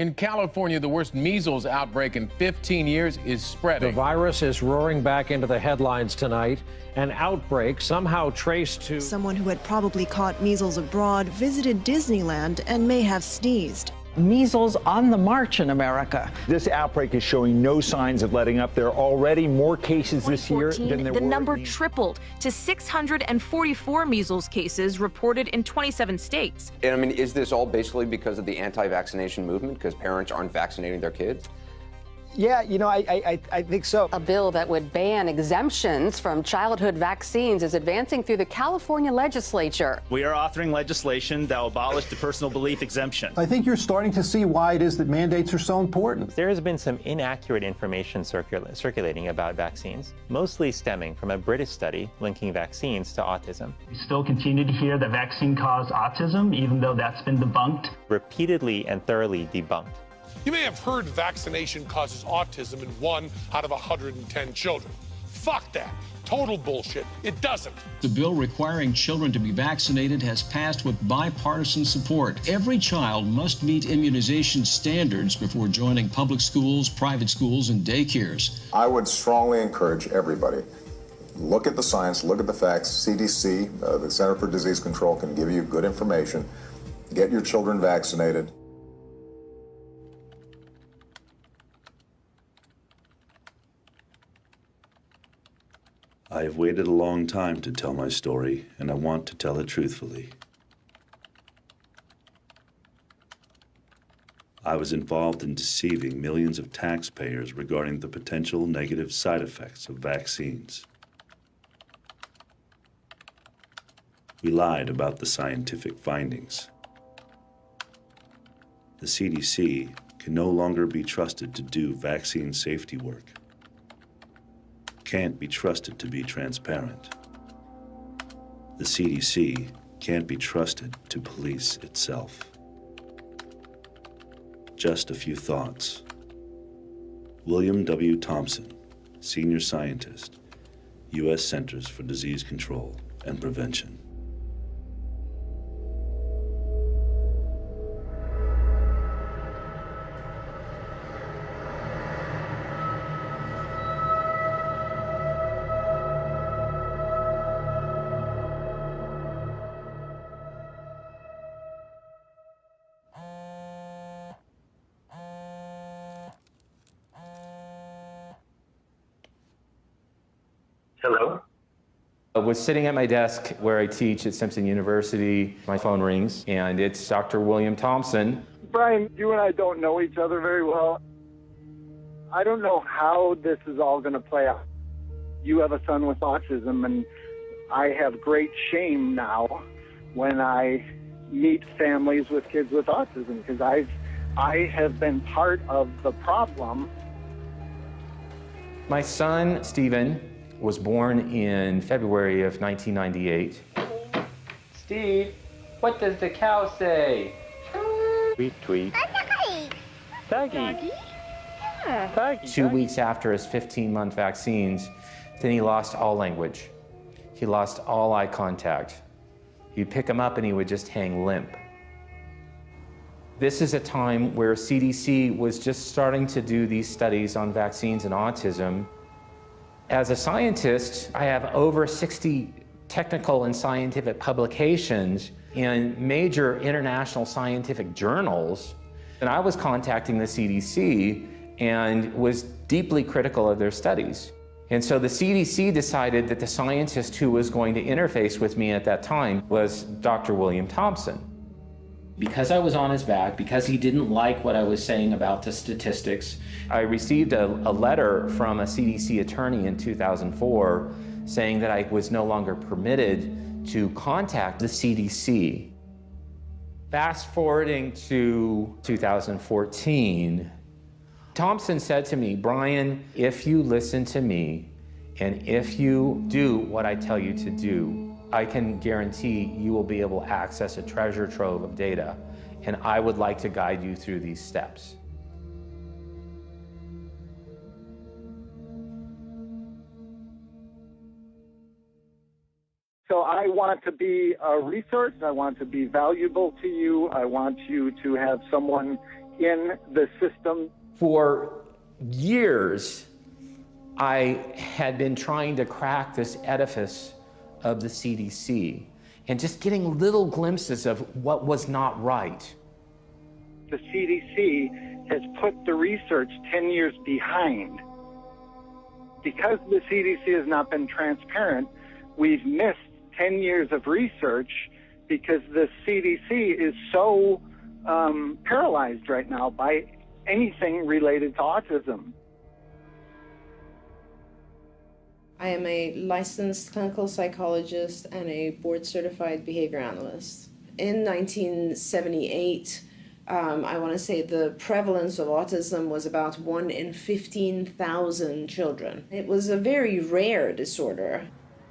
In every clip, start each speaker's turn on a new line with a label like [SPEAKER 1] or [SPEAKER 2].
[SPEAKER 1] In California, the worst measles outbreak in 15 years is spreading.
[SPEAKER 2] The virus is roaring back into the headlines tonight. An outbreak somehow traced to
[SPEAKER 3] someone who had probably caught measles abroad visited Disneyland and may have sneezed.
[SPEAKER 4] Measles on the march in America.
[SPEAKER 5] This outbreak is showing no signs of letting up. There are already more cases this year than there were.
[SPEAKER 6] The number tripled to 644 measles cases reported in 27 states.
[SPEAKER 7] And I mean, is this all basically because of the anti-vaccination movement, because parents aren't vaccinating their kids?
[SPEAKER 8] Yeah, you know, I think so.
[SPEAKER 9] A bill that would ban exemptions from childhood vaccines is advancing through the California legislature.
[SPEAKER 10] We are authoring legislation that will abolish the personal belief exemption.
[SPEAKER 11] I think you're starting to see why it is that mandates are so important.
[SPEAKER 12] There has been some inaccurate information circulating about vaccines, mostly stemming from a British study linking vaccines to autism.
[SPEAKER 13] We still continue to hear that vaccine caused autism, even though that's been debunked.
[SPEAKER 12] Repeatedly and thoroughly debunked.
[SPEAKER 14] You may have heard vaccination causes autism in 1 out of 110 children. Fuck that. Total bullshit. It doesn't.
[SPEAKER 15] The bill requiring children to be vaccinated has passed with bipartisan support. Every child must meet immunization standards before joining public schools, private schools, and daycares.
[SPEAKER 16] I would strongly encourage everybody, look at the science, look at the facts. CDC, the Center for Disease Control, can give you good information. Get your children vaccinated.
[SPEAKER 17] I have waited a long time to tell my story, and I want to tell it truthfully. I was involved in deceiving millions of taxpayers regarding the potential negative side effects of vaccines. We lied about the scientific findings. The CDC can no longer be trusted to do vaccine safety work. Can't be trusted to be transparent. The CDC can't be trusted to police itself. Just a few thoughts. William W. Thompson, Senior Scientist, U.S. Centers for Disease Control and Prevention.
[SPEAKER 18] Hello?
[SPEAKER 19] I was sitting at my desk where I teach at Simpson University. My phone rings, and it's Dr. William Thompson.
[SPEAKER 18] Brian, you and I don't know each other very well. I don't know how this is all going to play out. You have a son with autism, and I have great shame now when I meet families with kids with autism, because I have been part of the problem.
[SPEAKER 19] My son, Stephen, was born in February of 1998.
[SPEAKER 20] Steve, what does the cow say?
[SPEAKER 12] Tweet, tweet.
[SPEAKER 20] Doggy.
[SPEAKER 12] Yeah.
[SPEAKER 20] Doggy.
[SPEAKER 19] 2 weeks after his 15-month vaccines, then he lost all language. He lost all eye contact. You'd pick him up and he would just hang limp. This is a time where CDC was just starting to do these studies on vaccines and autism. As a scientist, I have over 60 technical and scientific publications in major international scientific journals. And I was contacting the CDC and was deeply critical of their studies. And so the CDC decided that the scientist who was going to interface with me at that time was Dr. William Thompson. Because I was on his back, because he didn't like what I was saying about the statistics, I received a letter from a CDC attorney in 2004 saying that I was no longer permitted to contact the CDC. Fast forwarding to 2014, Thompson said to me, Brian, if you listen to me and if you do what I tell you to do, I can guarantee you will be able to access a treasure trove of data, and I would like to guide you through these steps.
[SPEAKER 18] So I want to be a resource. I want to be valuable to you. I want you to have someone in the system?
[SPEAKER 19] For years, I had been trying to crack this edifice of the CDC and just getting little glimpses of what was not right.
[SPEAKER 18] The CDC has put the research 10 years behind. Because the CDC has not been transparent, we've missed 10 years of research because the CDC is so paralyzed right now by anything related to autism.
[SPEAKER 21] I am a licensed clinical psychologist and a board-certified behavior analyst. In 1978, I want to say the prevalence of autism was about 1 in 15,000 children. It was a very rare disorder.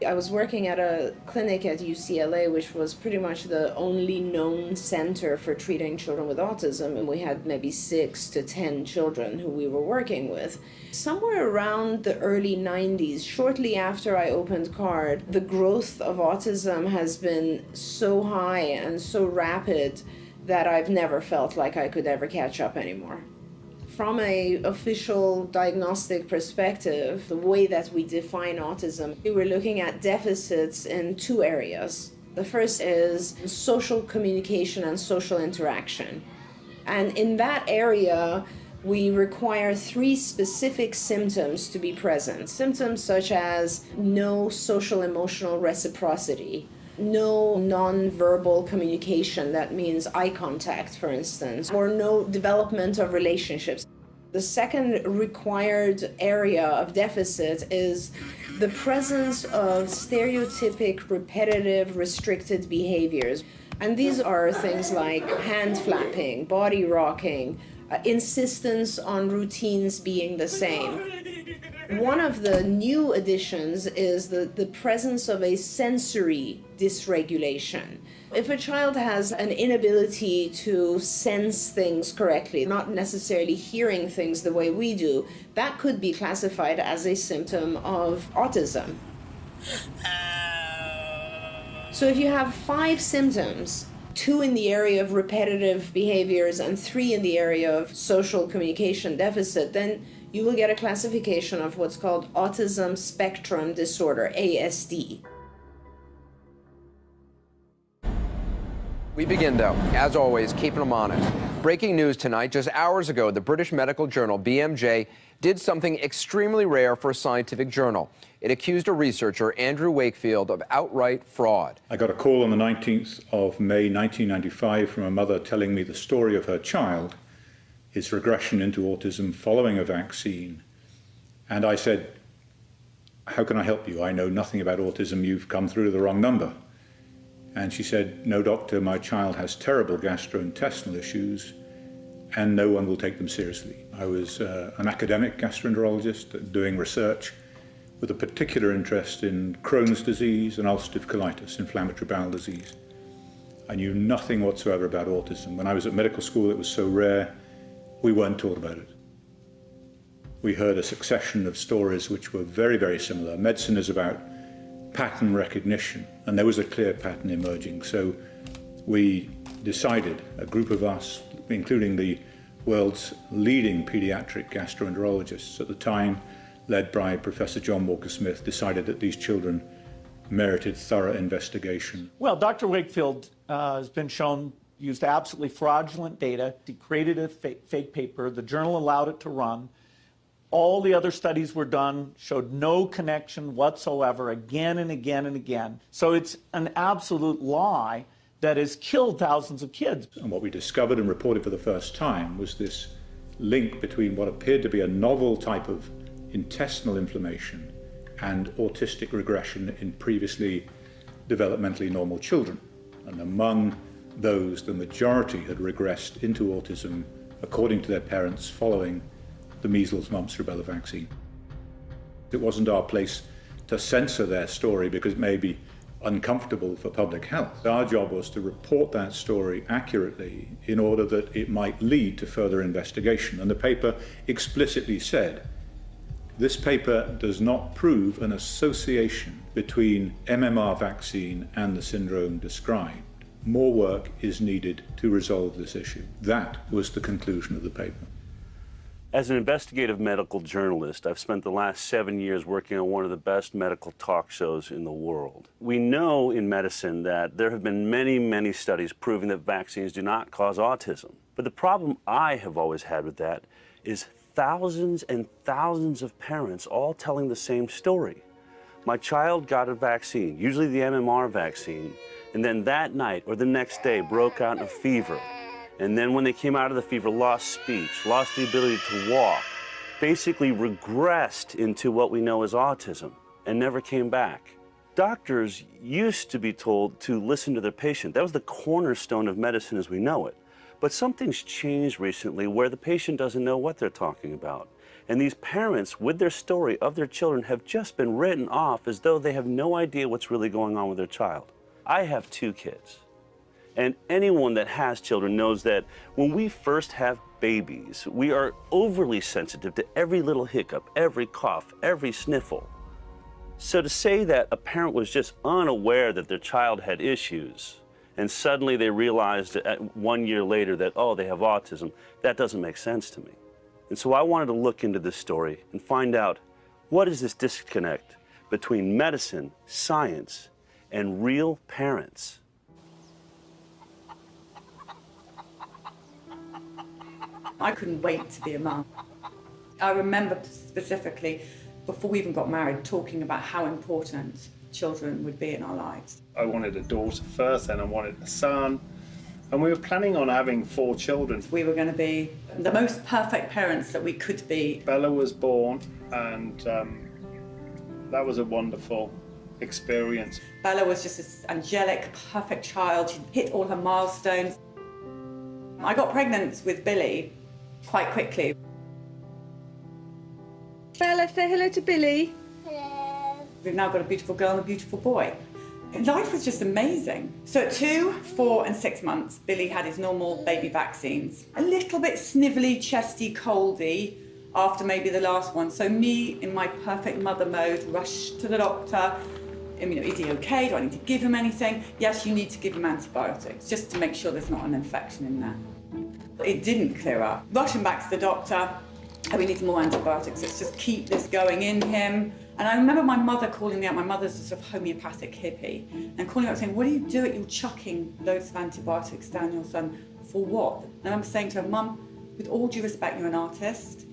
[SPEAKER 21] I was working at a clinic at UCLA, which was pretty much the only known center for treating children with autism, and we had maybe 6 to 10 children who we were working with. Somewhere around the early 90s, shortly after I opened CARD, the growth of autism has been so high and so rapid that I've never felt like I could ever catch up anymore. From an official diagnostic perspective, the way that we define autism, we were looking at deficits in 2 areas. The first is social communication and social interaction. And in that area, we require 3 specific symptoms to be present. Symptoms such as no social emotional reciprocity, no non-verbal communication, that means eye contact, for instance, or no development of relationships. The second required area of deficit is the presence of stereotypic, repetitive, restricted behaviors. And these are things like hand flapping, body rocking, insistence on routines being the same. One of the new additions is the presence of a sensory dysregulation. If a child has an inability to sense things correctly, not necessarily hearing things the way we do, that could be classified as a symptom of autism. So if you have 5 symptoms, 2 in the area of repetitive behaviors and 3 in the area of social communication deficit, then you will get a classification of what's called autism spectrum disorder, ASD.
[SPEAKER 7] We begin, though, as always, keeping them honest. Breaking news tonight. Just hours ago, the British medical journal BMJ did something extremely rare for a scientific journal. It accused a researcher, Andrew Wakefield, of outright fraud.
[SPEAKER 22] I got a call on the 19th of May 1995 from a mother telling me the story of her child, his regression into autism following a vaccine. And I said, "How can I help you? I know nothing about autism. You've come through to the wrong number." And she said, "No, doctor, my child has terrible gastrointestinal issues and no one will take them seriously." I was an academic gastroenterologist doing research with a particular interest in Crohn's disease and ulcerative colitis, inflammatory bowel disease. I knew nothing whatsoever about autism. When I was at medical school, it was so rare, we weren't taught about it. We heard a succession of stories which were very, very similar. Medicine is about pattern recognition, and there was a clear pattern emerging. So we decided, a group of us, including the world's leading pediatric gastroenterologists at the time, led by Professor John Walker-Smith, decided that these children merited thorough investigation.
[SPEAKER 23] Well, Dr. Wakefield has been shown used absolutely fraudulent data. He created a fake paper. The journal allowed it to run. All the other studies were done, showed no connection whatsoever, again and again and again. So it's an absolute lie that has killed thousands of kids.
[SPEAKER 22] And what we discovered and reported for the first time was this link between what appeared to be a novel type of intestinal inflammation and autistic regression in previously developmentally normal children. And among those, the majority had regressed into autism according to their parents following the measles, mumps, rubella vaccine. It wasn't our place to censor their story because it may be uncomfortable for public health. Our job was to report that story accurately in order that it might lead to further investigation. And the paper explicitly said, this paper does not prove an association between MMR vaccine and the syndrome described. More work is needed to resolve this issue. That was the conclusion of the paper.
[SPEAKER 1] As an investigative medical journalist, I've spent the last 7 years working on one of the best medical talk shows in the world. We know in medicine that there have been many, many studies proving that vaccines do not cause autism. But the problem I have always had with that is thousands and thousands of parents all telling the same story. My child got a vaccine, usually the MMR vaccine, and then that night or the next day broke out in a fever. And then when they came out of the fever, lost speech, lost the ability to walk, basically regressed into what we know as autism and never came back. Doctors used to be told to listen to their patient. That was the cornerstone of medicine as we know it. But something's changed recently where the patient doesn't know what they're talking about. And these parents, with their story of their children, have just been written off as though they have no idea what's really going on with their child. I have 2 kids. And anyone that has children knows that when we first have babies, we are overly sensitive to every little hiccup, every cough, every sniffle. So to say that a parent was just unaware that their child had issues, and suddenly they realized 1 year later that, oh, they have autism, that doesn't make sense to me. And so I wanted to look into this story and find out, what is this disconnect between medicine, science, and real parents?
[SPEAKER 2] I couldn't wait to be a mum. I remember specifically, before we even got married, talking about how important children would be in our lives.
[SPEAKER 3] I wanted a daughter first, and I wanted a son. And we were planning on having 4 children.
[SPEAKER 2] We were going to be the most perfect parents that we could be.
[SPEAKER 3] Bella was born, and that was a wonderful experience.
[SPEAKER 2] Bella was just this angelic, perfect child. She hit all her milestones. I got pregnant with Billy quite quickly. Bella, say hello to Billy. Hello. We've now got a beautiful girl and a beautiful boy. Life was just amazing. So at 2, 4 and 6 months, Billy had his normal baby vaccines. A little bit snivelly, chesty, coldy after maybe the last one. So me, in my perfect mother mode, rushed to the doctor. Is he okay? Do I need to give him anything? Yes, you need to give him antibiotics, just to make sure there's not an infection in there. It didn't clear up. Rushing back to the doctor, we need some more antibiotics. Let's just keep this going in him. And I remember my mother calling me out. My mother's a sort of homeopathic hippie, and calling me out saying, what do you do it? You're chucking loads of antibiotics down your son. For what? And I'm saying to her, Mum, with all due respect, you're an artist,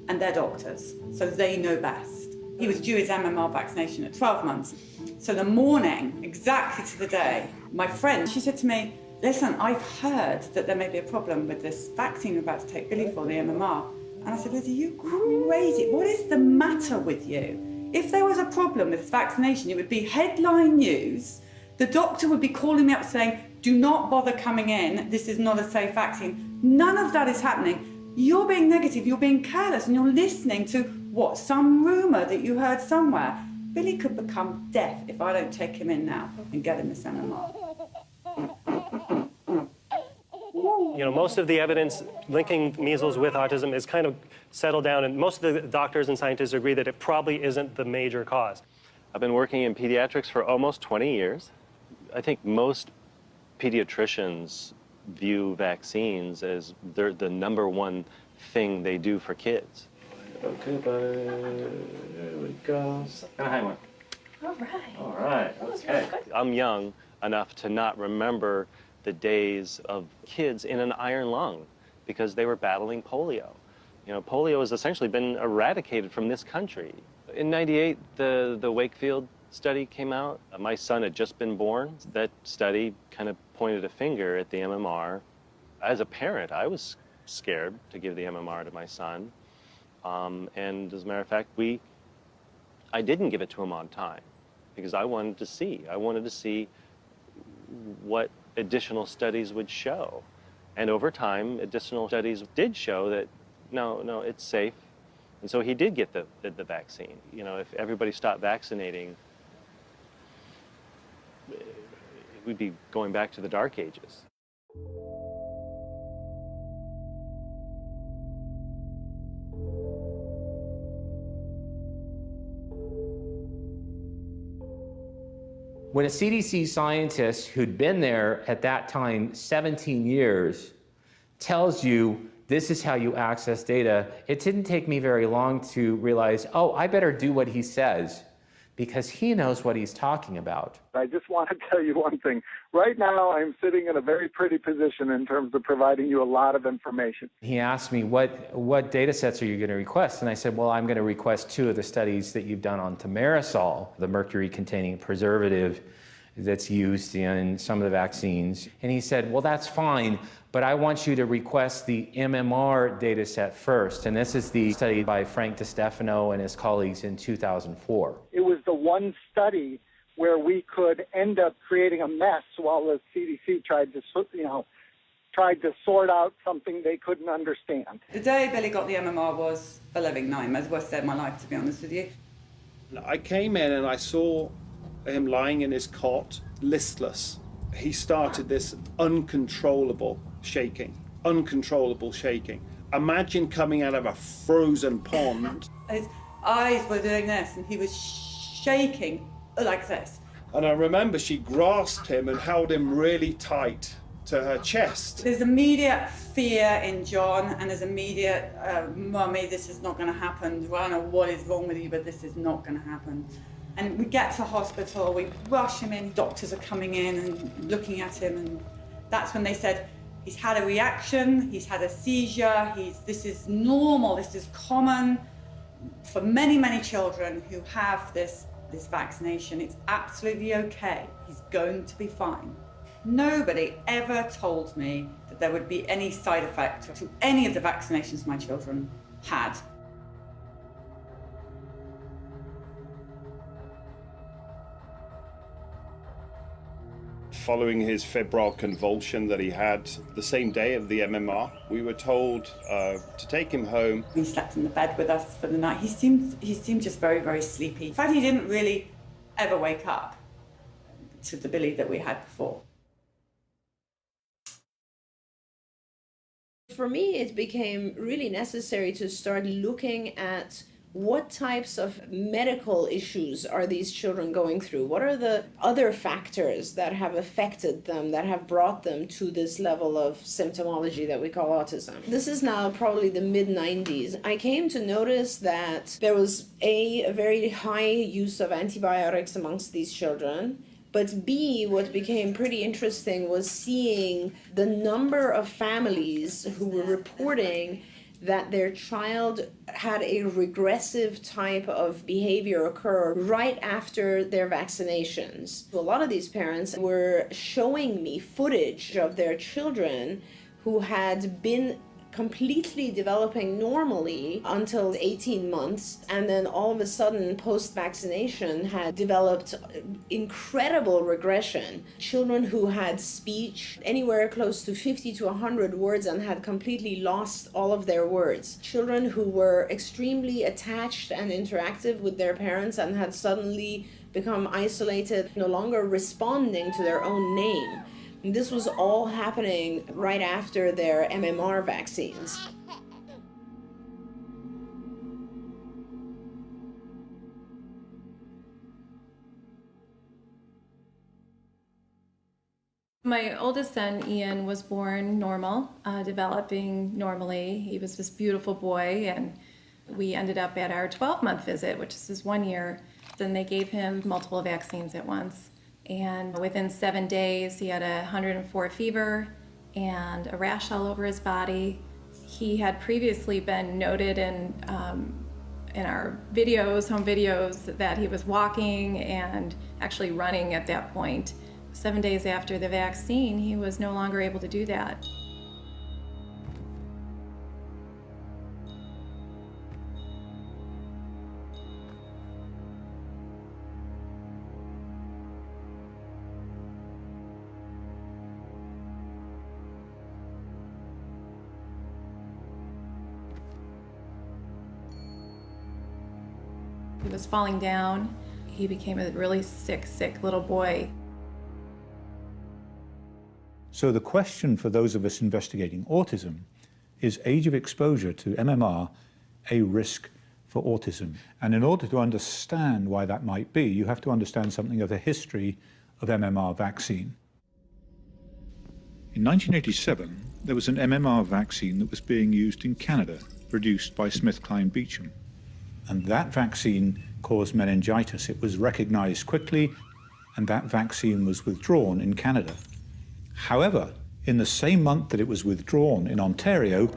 [SPEAKER 2] and they're doctors, so they know best. He was due his MMR vaccination at 12 months. So the morning, exactly to the day, my friend, she said to me, listen, I've heard that there may be a problem with this vaccine you're about to take Billy for, the MMR. And I said, Liz, are you crazy? What is the matter with you? If there was a problem with this vaccination, it would be headline news. The doctor would be calling me up saying, do not bother coming in. This is not a safe vaccine. None of that is happening. You're being negative, you're being careless, and you're listening to, what, some rumour that you heard somewhere. Billy could become deaf if I don't take him in now and get him this MMR.
[SPEAKER 24] Most of the evidence linking measles with autism is kind of settled down, and most of the doctors and scientists agree that it probably isn't the major cause.
[SPEAKER 12] I've been working in pediatrics for almost 20 years. I think most pediatricians view vaccines as the #1 thing they do for kids. Okay, buddy. There we go. Kind of high one.
[SPEAKER 2] All right.
[SPEAKER 12] All right. Okay. I'm young enough to not remember the days of kids in an iron lung because they were battling polio. Polio has essentially been eradicated from this country. In '98, the Wakefield study came out. My son had just been born. That study kind of pointed a finger at the MMR. As a parent, I was scared to give the MMR to my son. And as a matter of fact, I didn't give it to him on time because I wanted to see. I wanted to see what additional studies would show. And over time, additional studies did show that, no, it's safe. And so he did get the vaccine. If everybody stopped vaccinating, we'd be going back to the dark ages.
[SPEAKER 19] When a CDC scientist who'd been there at that time 17 years tells you this is how you access data, it didn't take me very long to realize, oh, I better do what he says because he knows what he's talking about.
[SPEAKER 18] I just want to tell you one thing. Right now, I'm sitting in a very pretty position in terms of providing you a lot of information.
[SPEAKER 19] He asked me, what data sets are you going to request? And I said, well, I'm going to request 2 of the studies that you've done on thimerosal, the mercury-containing preservative that's used in some of the vaccines. And he said, well, that's fine, but I want you to request the MMR data set first. And this is the study by Frank DiStefano and his colleagues in 2004.
[SPEAKER 18] It was the one study where we could end up creating a mess while the CDC tried to sort out something they couldn't understand.
[SPEAKER 2] The day Billy got the MMR was a living nightmare. It's the worst day of my life, to be honest with you.
[SPEAKER 3] I came in and I saw him lying in his cot, listless. He started this uncontrollable shaking. Imagine coming out of a frozen pond.
[SPEAKER 2] His eyes were doing this and he was shaking like this.
[SPEAKER 3] And I remember she grasped him and held him really tight to her chest.
[SPEAKER 2] There's immediate fear in John and there's immediate, Mummy, this is not going to happen. I don't know what is wrong with you, but this is not going to happen. And we get to hospital, we rush him in, doctors are coming in and looking at him, and that's when they said, he's had a reaction, he's had a seizure, this is normal, this is common for many, many children who have this vaccination. It's absolutely okay, he's going to be fine. Nobody ever told me that there would be any side effect to any of the vaccinations my children had.
[SPEAKER 3] Following his febrile convulsion that he had the same day of the MMR, we were told to take him home.
[SPEAKER 2] He slept in the bed with us for the night. He seemed just very, very sleepy. In fact, he didn't really ever wake up to the Billy that we had before.
[SPEAKER 21] For me, it became really necessary to start looking at what types of medical issues are these children going through? What are the other factors that have affected them, that have brought them to this level of symptomology that we call autism? This is now probably the mid-90s. I came to notice that there was a very high use of antibiotics amongst these children. But B, what became pretty interesting was seeing the number of families who were reporting that their child had a regressive type of behavior occur right after their vaccinations. A lot of these parents were showing me footage of their children who had been completely developing normally until 18 months, and then all of a sudden post-vaccination had developed incredible regression. Children who had speech anywhere close to 50 to 100 words and had completely lost all of their words. Children who were extremely attached and interactive with their parents and had suddenly become isolated, no longer responding to their own name. And this was all happening right after their MMR vaccines.
[SPEAKER 4] My oldest son, Ian, was born normal, developing normally. He was this beautiful boy, and we ended up at our 12-month visit, which is his 1 year. Then they gave him multiple vaccines at once. And within 7 days, he had 104 fever and a rash all over his body. He had previously been noted in our videos, home videos, that he was walking and actually running at that point. 7 days after the vaccine, he was no longer able to do that. He was falling down. He became a really sick little boy.
[SPEAKER 11] So the question for those of us investigating autism is age of exposure to MMR a risk for autism? And in order to understand why that might be, you have to understand something of the history of MMR vaccine. In 1987, there was an MMR vaccine that was being used in Canada, produced by SmithKline Beecham. And that vaccine caused meningitis. It was recognized quickly, and that vaccine was withdrawn in Canada. However, in the same month that it was withdrawn in Ontario,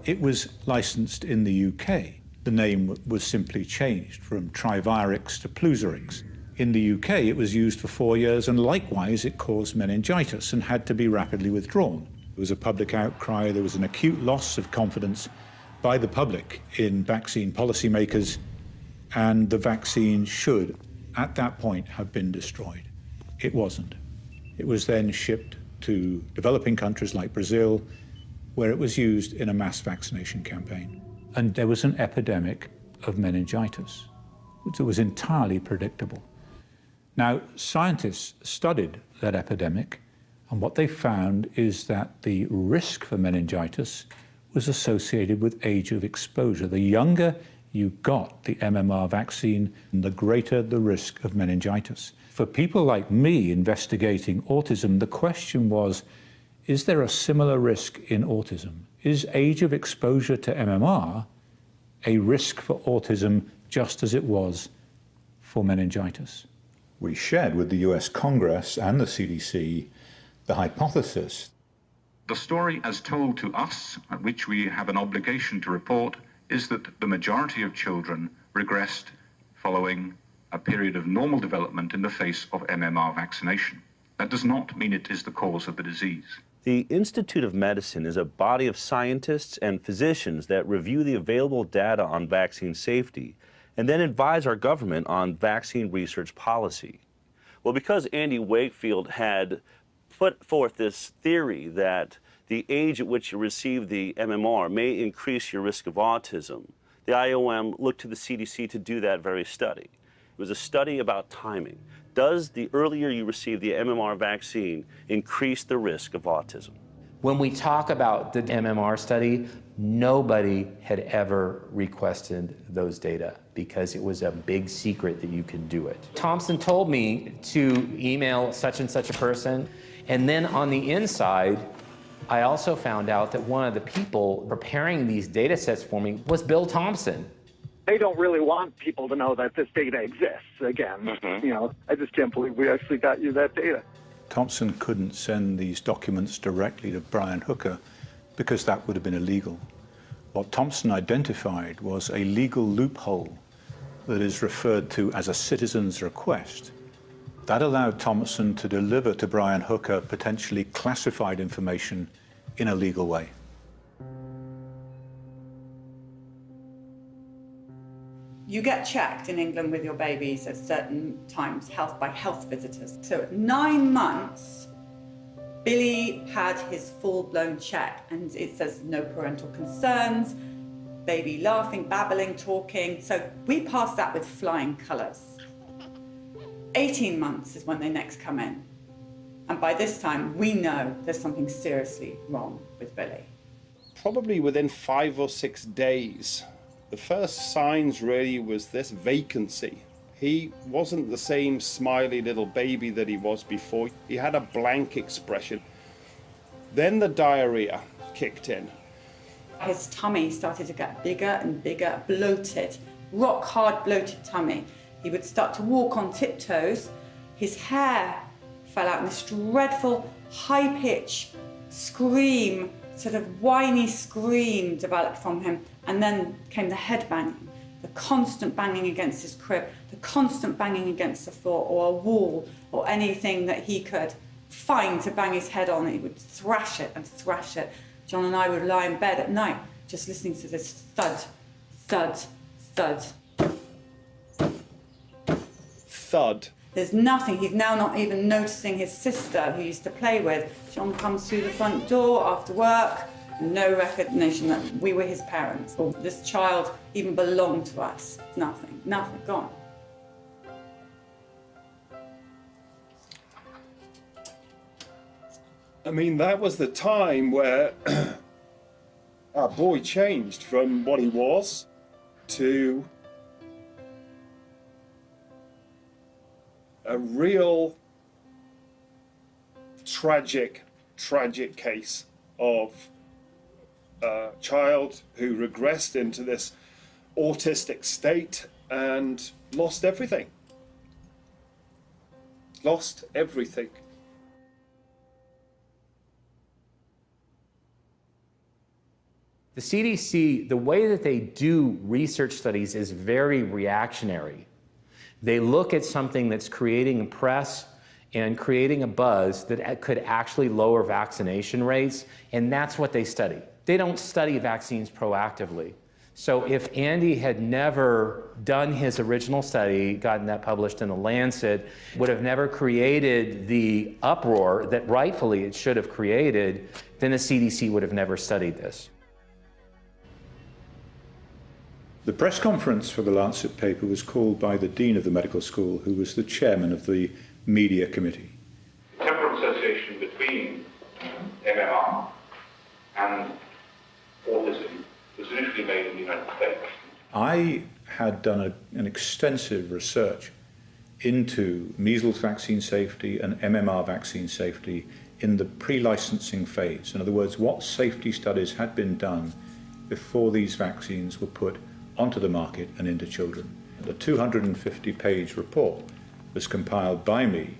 [SPEAKER 11] it was licensed in the UK. The name was simply changed from Trivirix to Pluzirix. In the UK, it was used for 4 years, and likewise, it caused meningitis and had to be rapidly withdrawn. There was a public outcry, there was an acute loss of confidence by the public in vaccine policymakers, and the vaccine should, at that point, have been destroyed. It wasn't. It was then shipped to developing countries like Brazil, where it was used in a mass vaccination campaign. And there was an epidemic of meningitis, which was entirely predictable. Now, scientists studied that epidemic, and what they found is that the risk for meningitis was associated with age of exposure. The younger you got the MMR vaccine, the greater the risk of meningitis. For people like me investigating autism, the question was, is there a similar risk in autism? Is age of exposure to MMR a risk for autism just as it was for meningitis? We shared with the US Congress and the CDC the hypothesis.
[SPEAKER 5] The story as told to us, at which we have an obligation to report, is that the majority of children regressed following a period of normal development in the face of MMR vaccination. That does not mean it is the cause of the disease.
[SPEAKER 1] The Institute of Medicine is a body of scientists and physicians that review the available data on vaccine safety and then advise our government on vaccine research policy. Well, because Andy Wakefield had put forth this theory that the age at which you receive the MMR may increase your risk of autism, the IOM looked to the CDC to do that very study. It was a study about timing. Does the earlier you receive the MMR vaccine increase the risk of autism?
[SPEAKER 19] When we talk about the MMR study, nobody had ever requested those data because it was a big secret that you could do it. Thompson told me to email such and such a person, and then on the inside, I also found out that one of the people preparing these data sets for me was Bill Thompson.
[SPEAKER 18] They don't really want people to know that this data exists. Again, you know, I just can't believe we actually got you that data.
[SPEAKER 11] Thompson couldn't send these documents directly to Brian Hooker because that would have been illegal. What Thompson identified was a legal loophole that is referred to as a citizen's request. That allowed Thompson to deliver to Brian Hooker potentially classified information in a legal way.
[SPEAKER 2] You get checked in England with your babies at certain times, by health visitors. So at 9 months, Billy had his full-blown check, and it says no parental concerns, baby laughing, babbling, talking. So we passed that with flying colours. 18 months is when they next come in. And by this time, we know there's something seriously wrong with Billy.
[SPEAKER 3] Probably within 5 or 6 days, the first signs really was this vacancy. He wasn't the same smiley little baby that he was before. He had a blank expression. Then the diarrhea kicked in.
[SPEAKER 2] His tummy started to get bigger and bigger, bloated, rock hard bloated tummy. He would start to walk on tiptoes. His hair fell out in this dreadful high-pitch scream, sort of whiny scream developed from him. And then came the head banging, the constant banging against his crib, the constant banging against the floor or a wall or anything that he could find to bang his head on. He would thrash it and thrash it. John and I would lie in bed at night just listening to this thud, thud, thud.
[SPEAKER 3] Thud.
[SPEAKER 2] There's nothing. He's now not even noticing his sister who he used to play with. John comes through the front door after work. No recognition that we were his parents or this child even belonged to us. Nothing, nothing, gone.
[SPEAKER 3] I mean, that was the time where our boy changed from what he was to a real tragic, tragic case of a child who regressed into this autistic state and lost everything. Lost everything.
[SPEAKER 19] The CDC, the way that they do research studies is very reactionary. They look at something that's creating a press and creating a buzz that could actually lower vaccination rates, and that's what they study. They don't study vaccines proactively. So if Andy had never done his original study, gotten that published in The Lancet, would have never created the uproar that rightfully it should have created, then the CDC would have never studied this.
[SPEAKER 22] The press conference for the Lancet paper was called by the Dean of the medical school, who was the chairman of the media committee.
[SPEAKER 5] The temporal association between MMR and autism was initially made in the United States.
[SPEAKER 22] I had done an extensive research into measles vaccine safety and MMR vaccine safety in the pre-licensing phase. In other words, what safety studies had been done before these vaccines were put onto the market and into children. The 250-page report was compiled by me,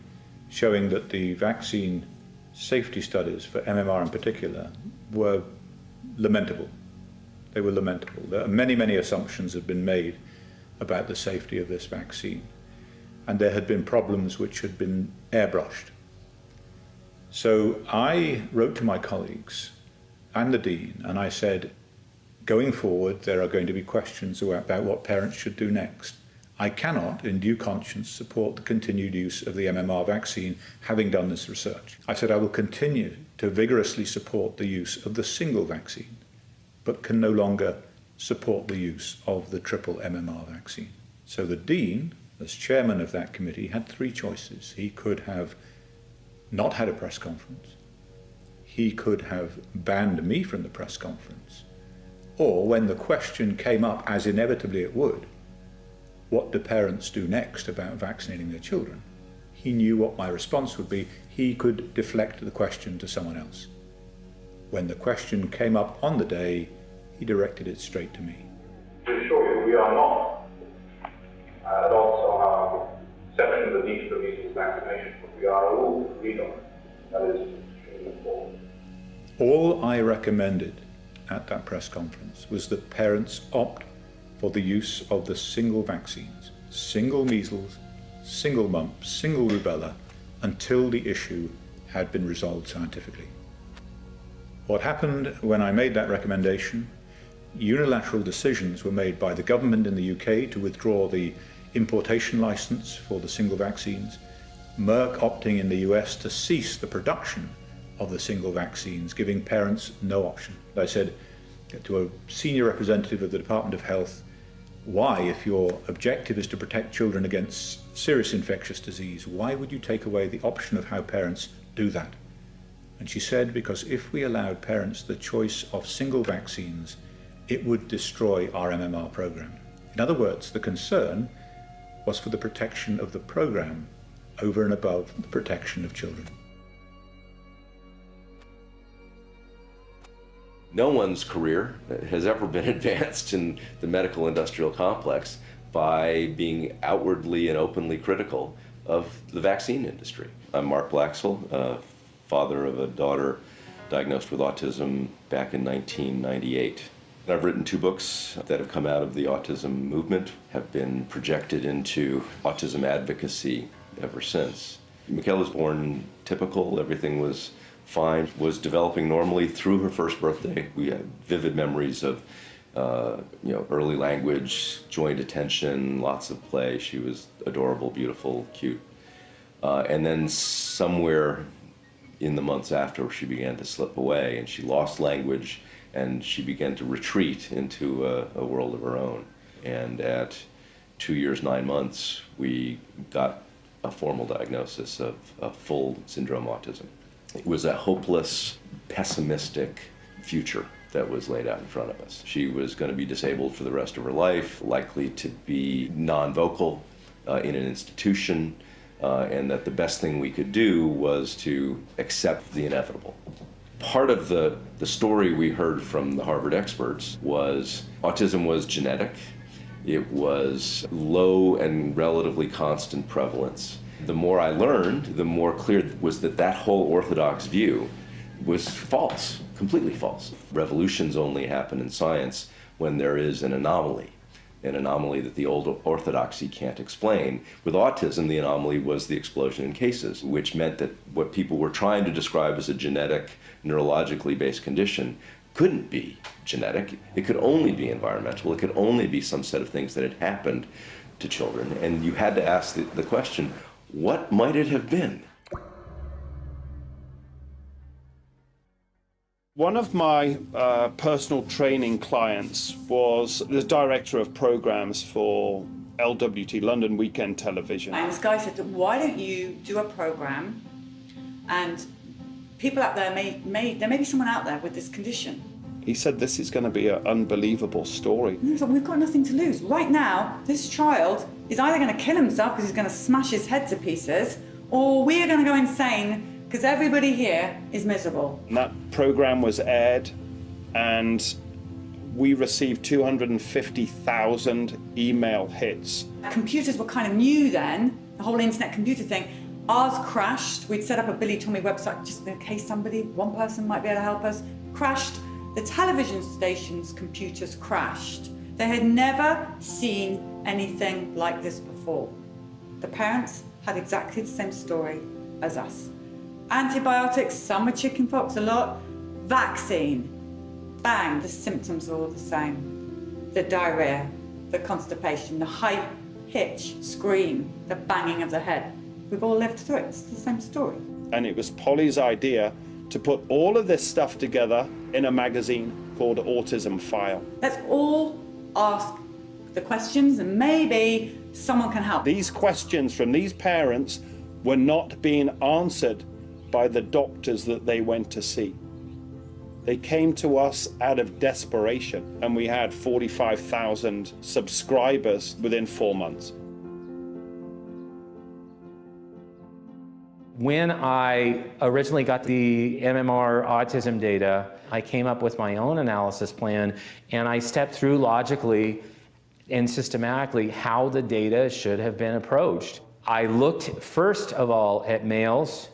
[SPEAKER 22] showing that the vaccine safety studies for MMR in particular were lamentable. They were lamentable. There are many, many assumptions have been made about the safety of this vaccine, and there had been problems which had been airbrushed. So I wrote to my colleagues and the Dean, and I said, going forward, there are going to be questions about what parents should do next. I cannot, in due conscience, support the continued use of the MMR vaccine, having done this research. I said I will continue to vigorously support the use of the single vaccine, but can no longer support the use of the triple MMR vaccine. So the Dean, as chairman of that committee, had three choices. He could have not had a press conference. He could have banned me from the press conference. Or when the question came up, as inevitably it would, what do parents do next about vaccinating their children? He knew what my response would be. He could deflect the question to someone else. When the question came up on the day, he directed it straight to me.
[SPEAKER 5] To assure you, we are not adults on our section of the need for measles vaccination, but we are all agreed on. That is extremely important.
[SPEAKER 22] All I recommended at that press conference was that parents opt for the use of the single vaccines, single measles, single mumps, single rubella, until the issue had been resolved scientifically. What happened when I made that recommendation? Unilateral decisions were made by the government in the UK to withdraw the importation license for the single vaccines, Merck opting in the US to cease the production of the single vaccines, giving parents no option. I said to a senior representative of the Department of Health, why, if your objective is to protect children against serious infectious disease, why would you take away the option of how parents do that? And she said, because if we allowed parents the choice of single vaccines, it would destroy our MMR program. In other words, the concern was for the protection of the program over and above the protection of children.
[SPEAKER 6] No one's career has ever been advanced in the medical industrial complex by being outwardly and openly critical of the vaccine industry. I'm Mark Blaxell, father of a daughter diagnosed with autism back in 1998. I've written 2 books that have come out of the autism movement, have been projected into autism advocacy ever since. Michaela was born typical, everything was fine, was developing normally through her first birthday. We had vivid memories of early language, joint attention, lots of play. She was adorable, beautiful, cute. And then somewhere in the months after, she began to slip away and she lost language and she began to retreat into a world of her own. And at 2 years, 9 months, we got a formal diagnosis of full syndrome autism. It was a hopeless, pessimistic future that was laid out in front of us. She was going to be disabled for the rest of her life, likely to be non-vocal in an institution, and that the best thing we could do was to accept the inevitable. Part of the story we heard from the Harvard experts was autism was genetic. It was low and relatively constant prevalence. The more I learned, the more clear it was that that whole orthodox view was false, completely false. Revolutions only happen in science when there is an anomaly that the old orthodoxy can't explain. With autism, the anomaly was the explosion in cases, which meant that what people were trying to describe as a genetic, neurologically based condition couldn't be genetic. It could only be environmental. It could only be some set of things that had happened to children. And you had to ask the question, what might it have been?
[SPEAKER 3] One of my personal training clients was the director of programs for LWT, London Weekend Television.
[SPEAKER 2] And this guy said, why don't you do a program, and people out there there may be someone out there with this condition.
[SPEAKER 3] He said, this is going to be an unbelievable story.
[SPEAKER 2] So we've got nothing to lose. Right now, this child is either going to kill himself because he's going to smash his head to pieces, or we are going to go insane because everybody here is miserable.
[SPEAKER 3] And that program was aired, and we received 250,000 email hits.
[SPEAKER 2] Computers were kind of new then, the whole internet computer thing. Ours crashed. We'd set up a Billy Tommy website just in case one person might be able to help us. Crashed. The television station's computers crashed. They had never seen anything like this before. The parents had exactly the same story as us. Antibiotics, some were chickenpox, a lot. Vaccine, bang, the symptoms are all the same. The diarrhea, the constipation, the high pitch scream, the banging of the head. We've all lived through it. It's the same story.
[SPEAKER 3] And it was Polly's idea to put all of this stuff together in a magazine called Autism File.
[SPEAKER 2] Let's all ask the questions and maybe someone can help.
[SPEAKER 3] These questions from these parents were not being answered by the doctors that they went to see. They came to us out of desperation, and we had 45,000 subscribers within 4 months.
[SPEAKER 19] When I originally got the MMR autism data, I came up with my own analysis plan, and I stepped through logically and systematically how the data should have been approached. I looked first of all at males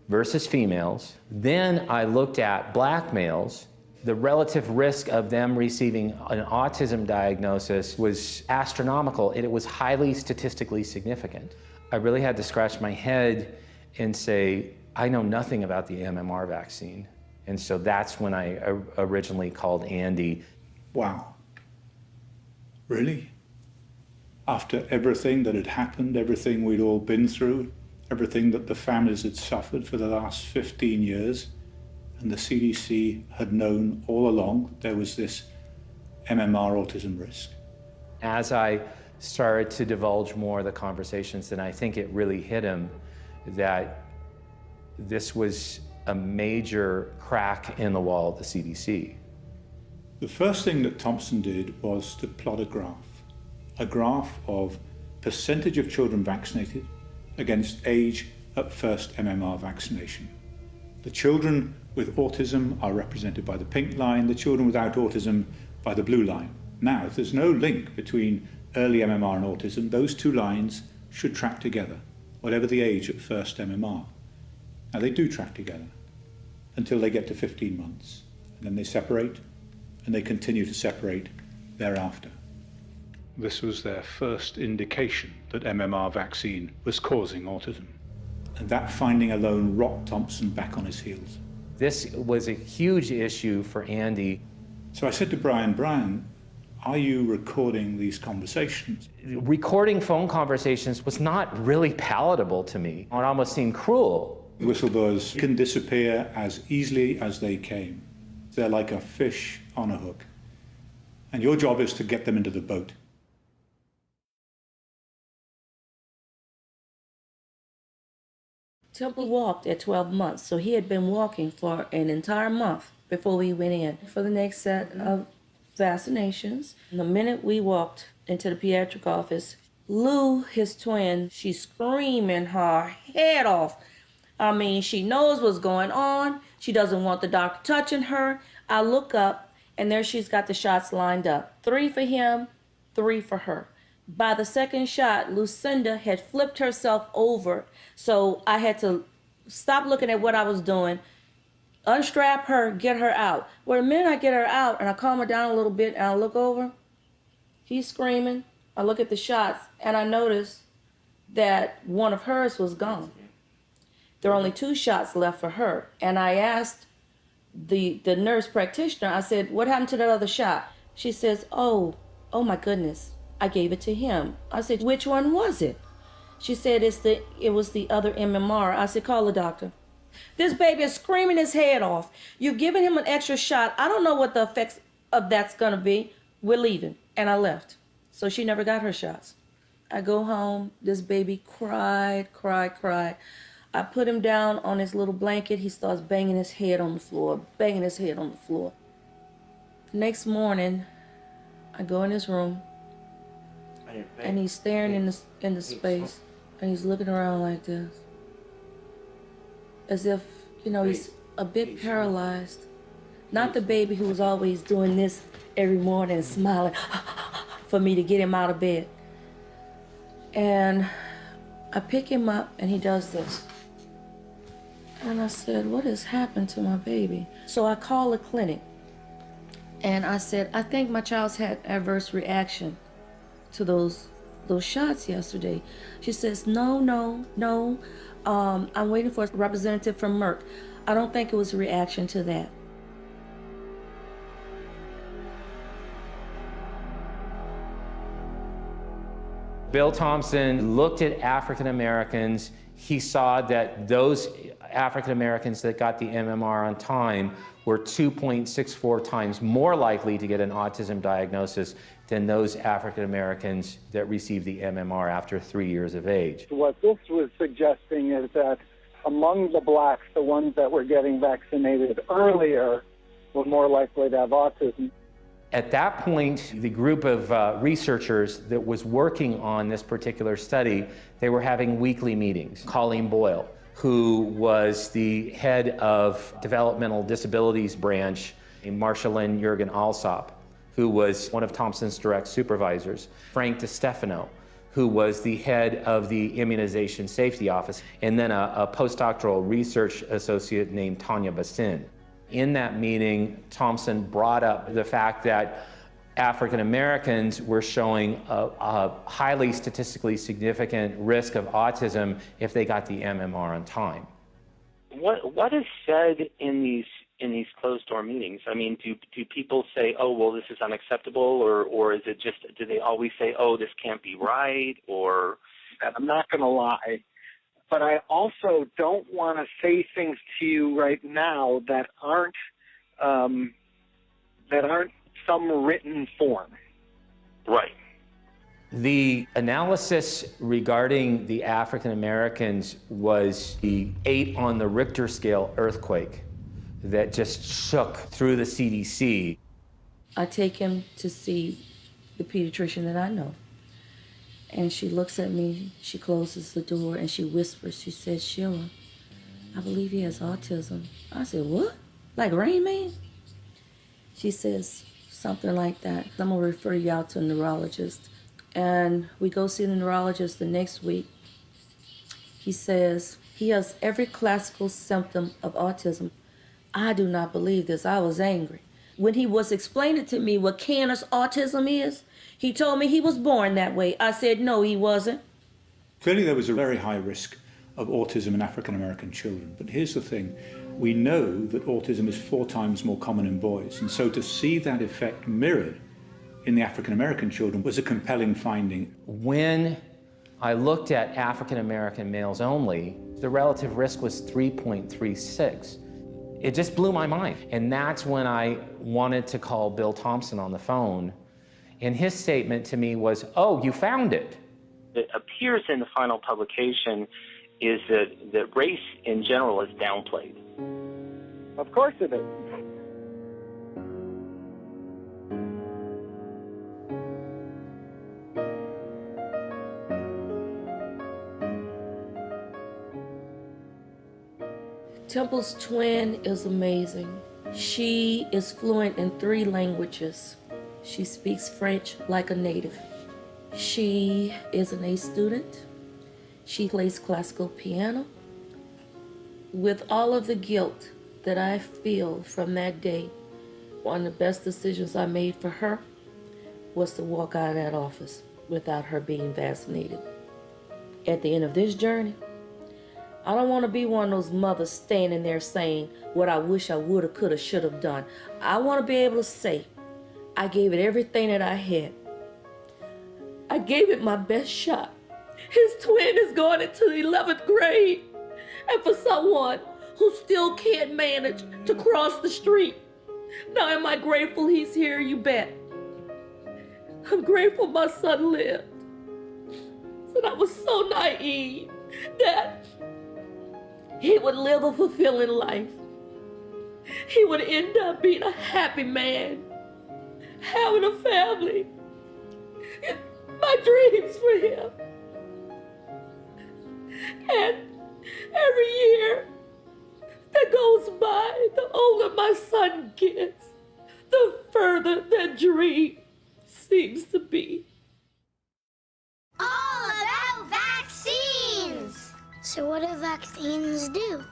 [SPEAKER 19] versus females. Then I looked at black males. The relative risk of them receiving an autism diagnosis was astronomical, and it was highly statistically significant. I really had to scratch my head and say, I know nothing about the MMR vaccine. And so that's when I originally called Andy.
[SPEAKER 11] Wow. Really? After everything that had happened, everything we'd all been through, everything that the families had suffered for the last 15 years, and the CDC had known all along there was this MMR autism risk.
[SPEAKER 19] As I started to divulge more of the conversations, then I think it really hit him that this was a major crack in the wall of the CDC.
[SPEAKER 11] The first thing that Thompson did was to plot a graph of percentage of children vaccinated against age at first MMR vaccination. The children with autism are represented by the pink line, the children without autism by the blue line. Now, if there's no link between early MMR and autism, those two lines should track together, whatever the age at first MMR. Now, they do track together until they get to 15 months, and then they separate, and they continue to separate thereafter. This was their first indication that MMR vaccine was causing autism. And that finding alone rocked Thompson back on his heels.
[SPEAKER 19] This was a huge issue for Andy.
[SPEAKER 11] So I said to Brian, are you recording these conversations?
[SPEAKER 19] Recording phone conversations was not really palatable to me. It almost seemed cruel.
[SPEAKER 11] Whistleblowers can disappear as easily as they came. They're like a fish on a hook. And your job is to get them into the boat.
[SPEAKER 8] Temple walked at 12 months, so he had been walking for an entire month before we went in for the next set of vaccinations. The minute we walked into the pediatric office, Lou, his twin, she's screaming her head off. I mean, she knows what's going on. She doesn't want the doctor touching her. I look up, and there she's got the shots lined up. 3 for him, 3 for her. By the second shot, Lucinda had flipped herself over, so I had to stop looking at what I was doing, unstrap her, get her out. Well, the minute I get her out and I calm her down a little bit and I look over, he's screaming. I look at the shots and I notice that one of hers was gone. There are only 2 shots left for her. And I asked the nurse practitioner, I said, what happened to that other shot? She says, oh my goodness, I gave it to him. I said, which one was it? She said, it was the other MMR. I said, call the doctor. This baby is screaming his head off. You've given him an extra shot. I don't know what the effects of that's gonna be. We're leaving. And I left. So she never got her shots. I go home, this baby cried. I put him down on his little blanket. He starts banging his head on the floor, The next morning, I go in his room, and he's staring in the space, and he's looking around like this, as if, you know, he's a bit paralyzed. Not the baby who was always doing this every morning and smiling for me to get him out of bed. And I pick him up, and he does this. And I said, what has happened to my baby? So I call the clinic, and I said, I think my child's had adverse reaction to those shots yesterday. She says, no. I'm waiting for a representative from Merck. I don't think it was a reaction to that.
[SPEAKER 19] Bill Thompson looked at African Americans. He saw that those African Americans that got the MMR on time were 2.64 times more likely to get an autism diagnosis than those African Americans that received the MMR after 3 years of age.
[SPEAKER 18] What this was suggesting is that among the blacks, the ones that were getting vaccinated earlier were more likely to have autism.
[SPEAKER 19] At that point, the group of researchers that was working on this particular study, they were having weekly meetings. Colleen Boyle, who was the head of developmental disabilities branch, and Marshalyn Jurgen Alsop, who was one of Thompson's direct supervisors, Frank DiStefano, who was the head of the immunization safety office, and then a postdoctoral research associate named Tanya Bassin. In that meeting, Thompson brought up the fact that African Americans were showing a highly statistically significant risk of autism if they got the MMR on time.
[SPEAKER 9] What is said in these closed-door meetings? I mean, do people say, oh, well, this is unacceptable, or is it just, do they always say, oh, this can't be right, or?
[SPEAKER 18] I'm not going to lie, but I also don't want to say things to you right now that aren't some written form.
[SPEAKER 9] Right.
[SPEAKER 19] The analysis regarding the African Americans was the 8 on the Richter scale earthquake that just shook through the CDC.
[SPEAKER 8] I take him to see the pediatrician that I know. And she looks at me, she closes the door, and she whispers, she says, Sheila, I believe he has autism. I said, what? Like Rain Man? She says something like that. I'm gonna refer you out to a neurologist. And we go see the neurologist the next week. He says, he has every classical symptom of autism. I do not believe this. I was angry. When he was explaining to me what Canner's autism is, he told me he was born that way. I said, no, he wasn't.
[SPEAKER 11] Clearly there was a very high risk of autism in African American children. But here's the thing. We know that autism is 4 times more common in boys. And so to see that effect mirrored in the African American children was a compelling finding.
[SPEAKER 19] When I looked at African American males only, the relative risk was 3.36. It just blew my mind. And that's when I wanted to call Bill Thompson on the phone. And his statement to me was, oh, you found it.
[SPEAKER 9] It appears in the final publication is that race in general is downplayed.
[SPEAKER 18] Of course it is.
[SPEAKER 8] Temple's twin is amazing. She is fluent in 3 languages. She speaks French like a native. She is an A student. She plays classical piano. With all of the guilt that I feel from that day, one of the best decisions I made for her was to walk out of that office without her being vaccinated. At the end of this journey, I don't want to be one of those mothers standing there saying what I wish I would have, could have, should have done. I want to be able to say, I gave it everything that I had. I gave it my best shot. His twin is going into the 11th grade. And for someone who still can't manage to cross the street, now am I grateful he's here? You bet. I'm grateful my son lived. And I was so naive that he would live a fulfilling life. He would end up being a happy man, having a family. My dreams for him. And every year that goes by, the older my son gets, the further that dream seems to be.
[SPEAKER 10] All about vaccines! So what do vaccines do?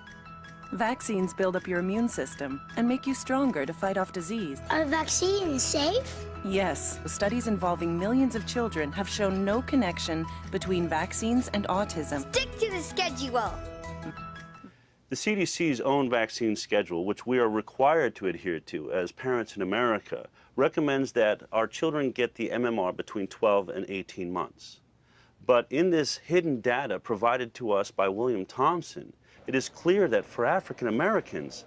[SPEAKER 13] Vaccines build up your immune system and make you stronger to fight off disease.
[SPEAKER 10] Are vaccines safe?
[SPEAKER 13] Yes, studies involving millions of children have shown no connection between vaccines and autism.
[SPEAKER 10] Stick to the schedule.
[SPEAKER 1] The CDC's own vaccine schedule, which we are required to adhere to as parents in America, recommends that our children get the MMR between 12 and 18 months. But in this hidden data provided to us by William Thompson, it is clear that for African Americans,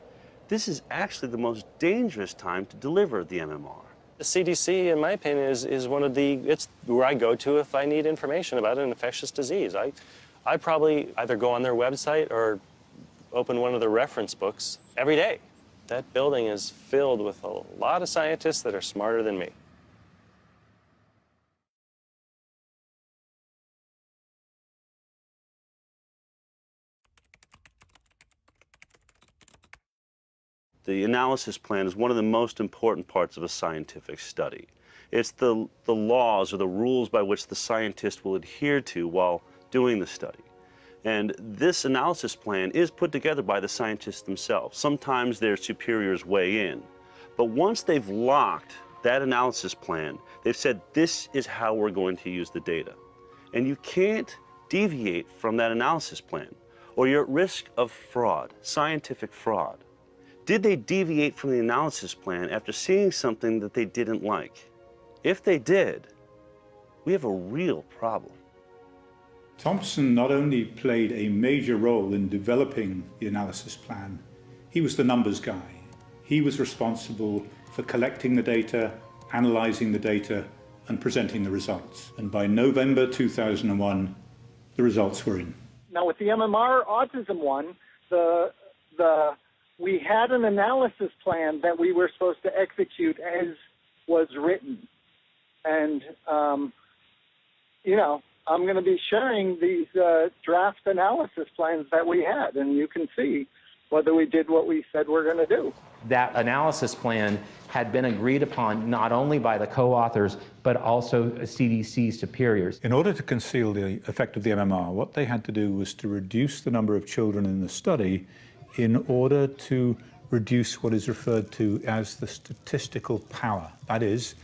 [SPEAKER 1] this is actually the most dangerous time to deliver the MMR.
[SPEAKER 12] The CDC, in my opinion, is one of it's where I go to if I need information about an infectious disease. I probably either go on their website or open one of their reference books every day. That building is filled with a lot of scientists that are smarter than me.
[SPEAKER 1] The analysis plan is one of the most important parts of a scientific study. It's the laws or the rules by which the scientist will adhere to while doing the study. And this analysis plan is put together by the scientists themselves. Sometimes their superiors weigh in. But once they've locked that analysis plan, they've said this is how we're going to use the data. And you can't deviate from that analysis plan, or you're at risk of fraud, scientific fraud. Did they deviate from the analysis plan after seeing something that they didn't like? If they did, we have a real problem.
[SPEAKER 22] Thompson not only played a major role in developing the analysis plan, he was the numbers guy. He was responsible for collecting the data, analyzing the data, and presenting the results. And by November 2001, the results were in.
[SPEAKER 18] Now with the MMR autism one, we had an analysis plan that we were supposed to execute as was written. And, you know, I'm going to be sharing these draft analysis plans that we had, and you can see whether we did what we said we're going to do.
[SPEAKER 19] That analysis plan had been agreed upon not only by the co-authors, but also CDC superiors.
[SPEAKER 22] In order to conceal the effect of the MMR, what they had to do was to reduce the number of children in the study in order to reduce what is referred to as the statistical power. That is,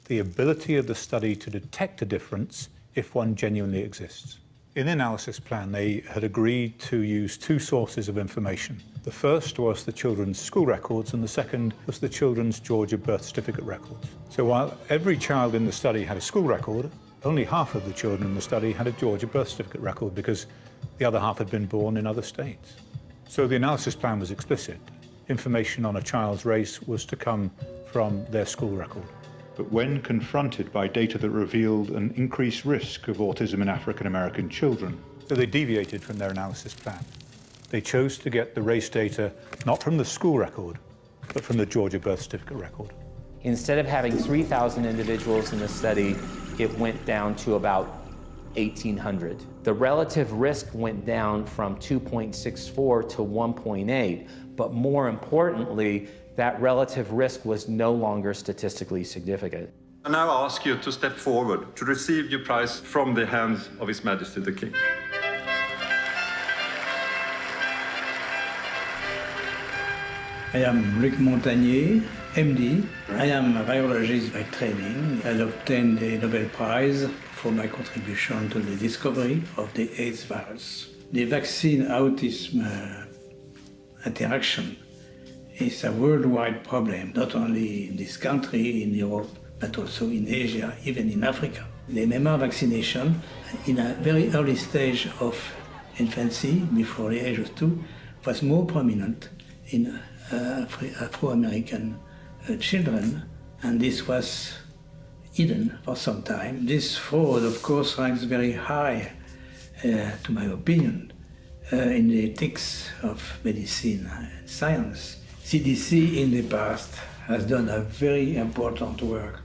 [SPEAKER 22] the ability of the study to detect a difference if one genuinely exists. In the analysis plan, they had agreed to use 2 sources of information. The first was the children's school records, and the second was the children's Georgia birth certificate records. So while every child in the study had a school record, only half of the children in the study had a Georgia birth certificate record because the other half had been born in other states. So the analysis plan was explicit. Information on a child's race was to come from their school record. But when confronted by data that revealed an increased risk of autism in African American children, so they deviated from their analysis plan. They chose to get the race data not from the school record, but from the Georgia birth certificate record.
[SPEAKER 19] Instead of having 3,000 individuals in the study, it went down to about 1800. The relative risk went down from 2.64 to 1.8, but more importantly, that relative risk was no longer statistically significant.
[SPEAKER 14] I now ask you to step forward to receive your prize from the hands of His Majesty the King.
[SPEAKER 15] I am Luc Montagnier, MD. I am a virologist by training. I obtained the Nobel Prize for my contribution to the discovery of the AIDS virus. The vaccine-autism interaction is a worldwide problem, not only in this country, in Europe, but also in Asia, even in Africa. The MMR vaccination, in a very early stage of infancy, before the age of 2, was more prominent in Afro-American children, and this was hidden for some time. This fraud, of course, ranks very high, to my opinion, in the ethics of medicine and science. CDC in the past has done a very important work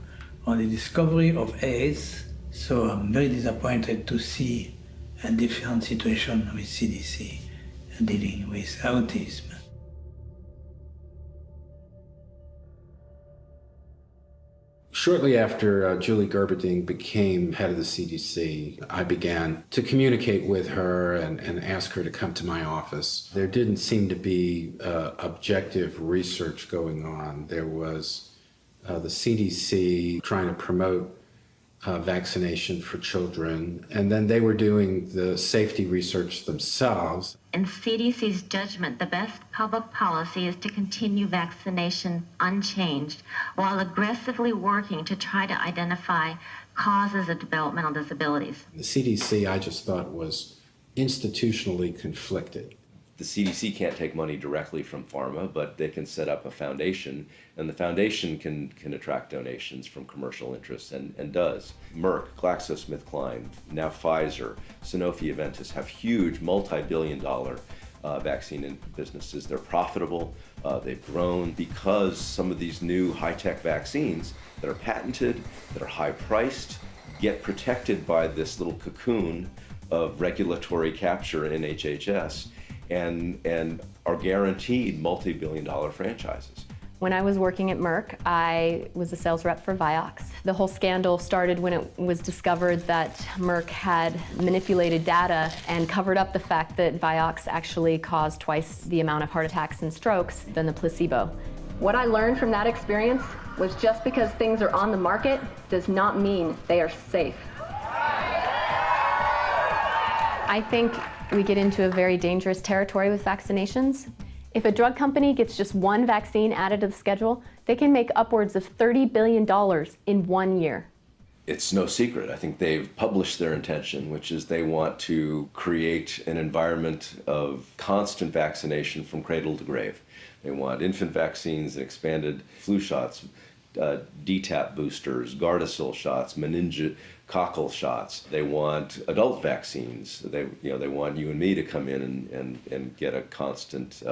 [SPEAKER 15] on the discovery of AIDS, so I'm very disappointed to see a different situation with CDC dealing with autism.
[SPEAKER 16] Shortly after Julie Gerberding became head of the CDC, I began to communicate with her and ask her to come to my office. There didn't seem to be objective research going on. There was the CDC trying to promote vaccination for children, and then they were doing the safety research themselves.
[SPEAKER 17] In CDC's judgment, the best public policy is to continue vaccination unchanged while aggressively working to try to identify causes of developmental disabilities.
[SPEAKER 16] The CDC, I just thought, was institutionally conflicted.
[SPEAKER 6] The CDC can't take money directly from pharma, but they can set up a foundation, and the foundation can attract donations from commercial interests, and does. Merck, GlaxoSmithKline, now Pfizer, Sanofi, Aventis have huge multi-billion-dollar vaccine businesses. They're profitable, they've grown because some of these new high-tech vaccines that are patented, that are high-priced, get protected by this little cocoon of regulatory capture in HHS, and are guaranteed multi-billion-dollar franchises.
[SPEAKER 25] When I was working at Merck, I was a sales rep for Vioxx. The whole scandal started when it was discovered that Merck had manipulated data and covered up the fact that Vioxx actually caused twice the amount of heart attacks and strokes than the placebo. What I learned from that experience was just because things are on the market does not mean they are safe. I think we get into a very dangerous territory with vaccinations. If a drug company gets just one vaccine added to the schedule, they can make upwards of $30 billion in 1 year.
[SPEAKER 6] It's no secret. I think they've published their intention, which is they want to create an environment of constant vaccination from cradle to grave. They want infant vaccines and expanded flu shots, DTaP boosters, Gardasil shots, meningococcal shots. They want adult vaccines. They want you and me to come in and get a constant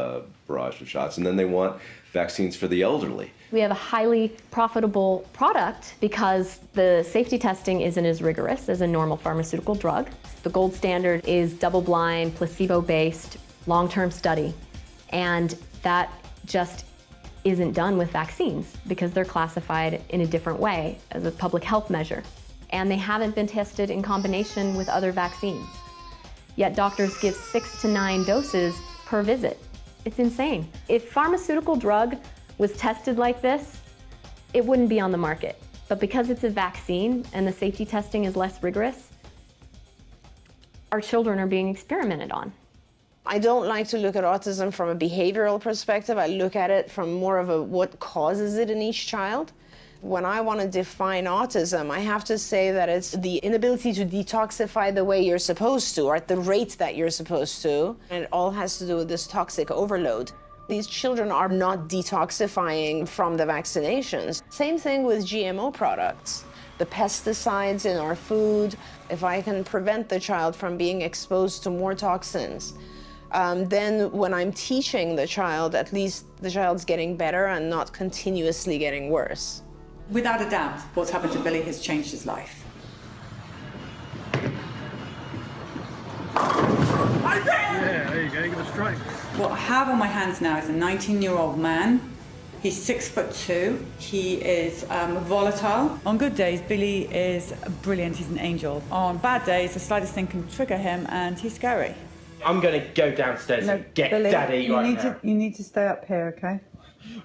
[SPEAKER 6] barrage of shots. And then they want vaccines for the elderly.
[SPEAKER 25] We have a highly profitable product because the safety testing isn't as rigorous as a normal pharmaceutical drug. The gold standard is double-blind, placebo-based, long-term study. And that just isn't done with vaccines because they're classified in a different way as a public health measure. And they haven't been tested in combination with other vaccines. Yet doctors give 6 to 9 doses per visit. It's insane. If pharmaceutical drug was tested like this, it wouldn't be on the market. But because it's a vaccine and the safety testing is less rigorous, our children are being experimented on.
[SPEAKER 21] I don't like to look at autism from a behavioral perspective. I look at it from more of a what causes it in each child. When I want to define autism, I have to say that it's the inability to detoxify the way you're supposed to, or at the rate that you're supposed to. And it all has to do with this toxic overload. These children are not detoxifying from the vaccinations. Same thing with GMO products. The pesticides in our food, if I can prevent the child from being exposed to more toxins, then when I'm teaching the child, at least the child's getting better and not continuously getting worse.
[SPEAKER 2] Without a doubt, what's happened to Billy has changed his life.
[SPEAKER 4] big of a strike.
[SPEAKER 2] What I have on my hands now is a 19-year-old man. He's 6'2". He is volatile. On good days, Billy is brilliant. He's an angel. On bad days, the slightest thing can trigger him, and he's scary.
[SPEAKER 7] I'm going to go downstairs and get
[SPEAKER 2] Billy,
[SPEAKER 7] Daddy right now.
[SPEAKER 2] You need to stay up here, okay?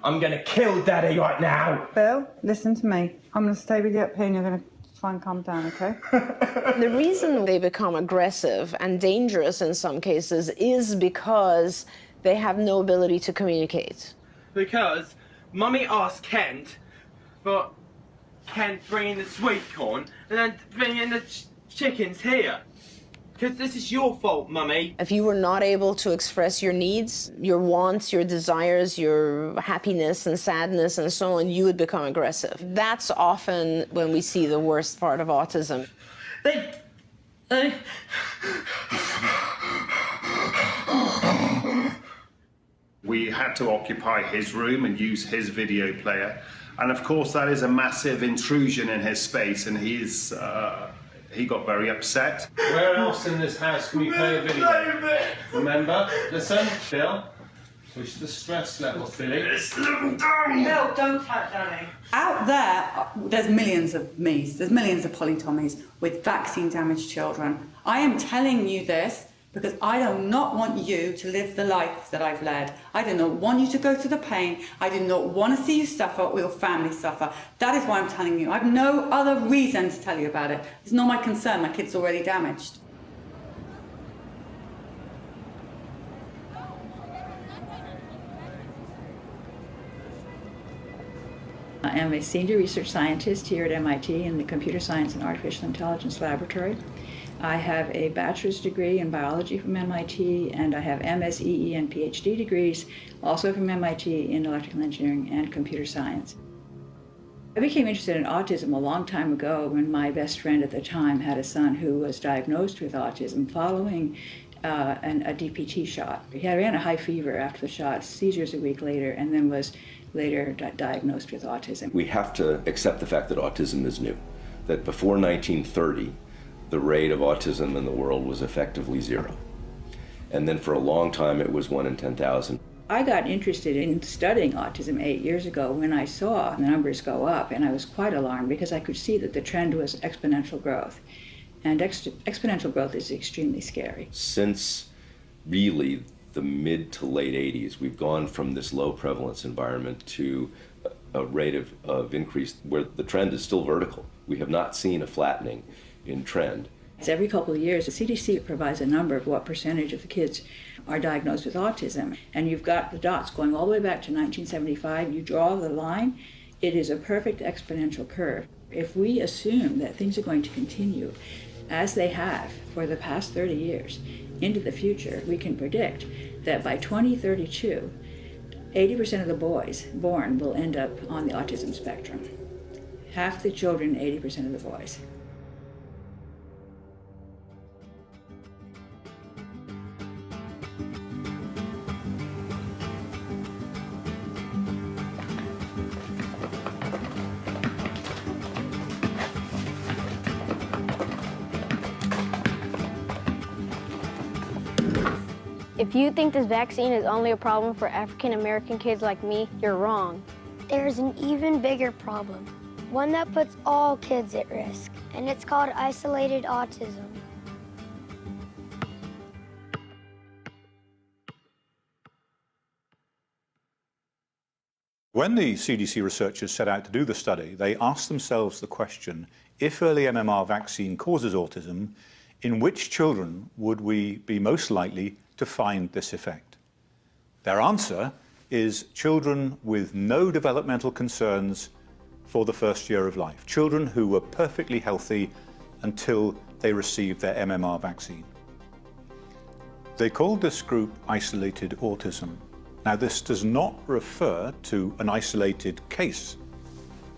[SPEAKER 7] I'm going to kill Daddy right now.
[SPEAKER 2] Bill, listen to me. I'm going to stay with you up here, and you're going to try and calm down, okay?
[SPEAKER 21] The reason they become aggressive and dangerous in some cases is because they have no ability to communicate.
[SPEAKER 7] Because Mummy asked Kent for Kent bringing the sweet corn and then bringing the chickens here. Because this is your fault, Mummy.
[SPEAKER 21] If you were not able to express your needs, your wants, your desires, your happiness and sadness and so on, you would become aggressive. That's often when we see the worst part of autism.
[SPEAKER 3] We had to occupy his room and use his video player. And of course, that is a massive intrusion in his space, and he got very upset.
[SPEAKER 7] Where else in this house can we play a video? Remember? Listen, Bill. Push the stress level, Billy.
[SPEAKER 2] Bill, don't touch Daddy. Out there, there's millions of me's, there's millions of polytomies with vaccine-damaged children. I am telling you this because I do not want you to live the life that I've led. I do not want you to go through the pain. I do not want to see you suffer or your family suffer. That is why I'm telling you. I have no other reason to tell you about it. It's not my concern. My kid's already damaged.
[SPEAKER 20] I am a senior research scientist here at MIT in the Computer Science and Artificial Intelligence Laboratory. I have a bachelor's degree in biology from MIT, and I have MSEE and PhD degrees, also from MIT in electrical engineering and computer science. I became interested in autism a long time ago when my best friend at the time had a son who was diagnosed with autism following a DPT shot. He ran a high fever after the shot, seizures a week later, and then was later diagnosed with autism.
[SPEAKER 6] We have to accept the fact that autism is new, that before 1930, the rate of autism in the world was effectively 0. And then for a long time, it was 1 in 10,000.
[SPEAKER 20] I got interested in studying autism 8 years ago when I saw the numbers go up, and I was quite alarmed because I could see that the trend was exponential growth. And exponential growth is extremely scary.
[SPEAKER 6] Since really the mid to late 80s, we've gone from this low prevalence environment to a rate of increase where the trend is still vertical. We have not seen a flattening in trend.
[SPEAKER 20] It's every couple of years, the CDC provides a number of what percentage of the kids are diagnosed with autism. And you've got the dots going all the way back to 1975. You draw the line, it is a perfect exponential curve. If we assume that things are going to continue as they have for the past 30 years into the future, we can predict that by 2032, 80% of the boys born will end up on the autism spectrum. Half the children, 80% of the boys.
[SPEAKER 10] If you think this vaccine is only a problem for African American kids like me, you're wrong. There's an even bigger problem, one that puts all kids at risk, and it's called isolated autism.
[SPEAKER 11] When the CDC researchers set out to do the study, they asked themselves the question, if early MMR vaccine causes autism, in which children would we be most likely to find this effect? Their answer is children with no developmental concerns for the first year of life, children who were perfectly healthy until they received their MMR vaccine. They called this group isolated autism. Now, this does not refer to an isolated case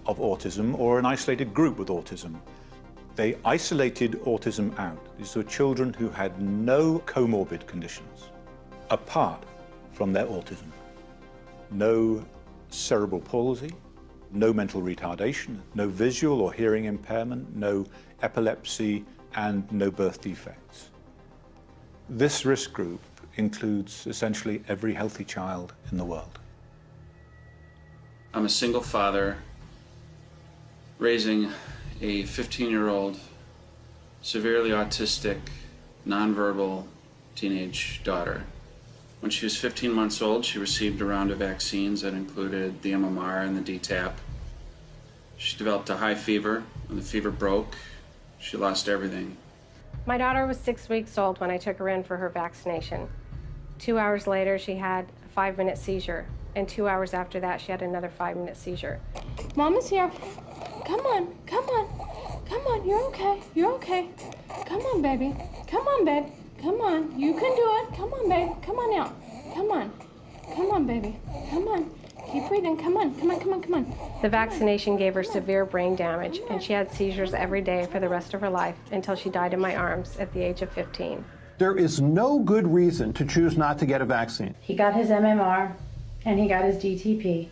[SPEAKER 11] of autism or an isolated group with autism. They isolated autism out. These were children who had no comorbid conditions apart from their autism. No cerebral palsy, no mental retardation, no visual or hearing impairment, no epilepsy, and no birth defects. This risk group includes essentially every healthy child in the world.
[SPEAKER 4] I'm a single father raising a 15-year-old, severely autistic, nonverbal teenage daughter. When she was 15 months old, she received a round of vaccines that included the MMR and the DTaP. She developed a high fever. When the fever broke, she lost everything.
[SPEAKER 5] My daughter was 6 weeks old when I took her in for her vaccination. 2 hours later, she had a 5-minute seizure. And 2 hours after that, she had another 5-minute seizure.
[SPEAKER 9] Mom is here. Come on, come on. Come on, you're okay. You're okay. Come on, baby. Come on, babe. Come on. You can do it. Come on, babe. Come on now. Come on. Come on, baby. Come on. Keep breathing. Come on. Come on, come on, come on.
[SPEAKER 5] The vaccination gave her severe brain damage, and she had seizures every day for the rest of her life until she died in my arms at the age of 15.
[SPEAKER 23] There is no good reason to choose not to get a vaccine.
[SPEAKER 24] He got his MMR and he got his DTP,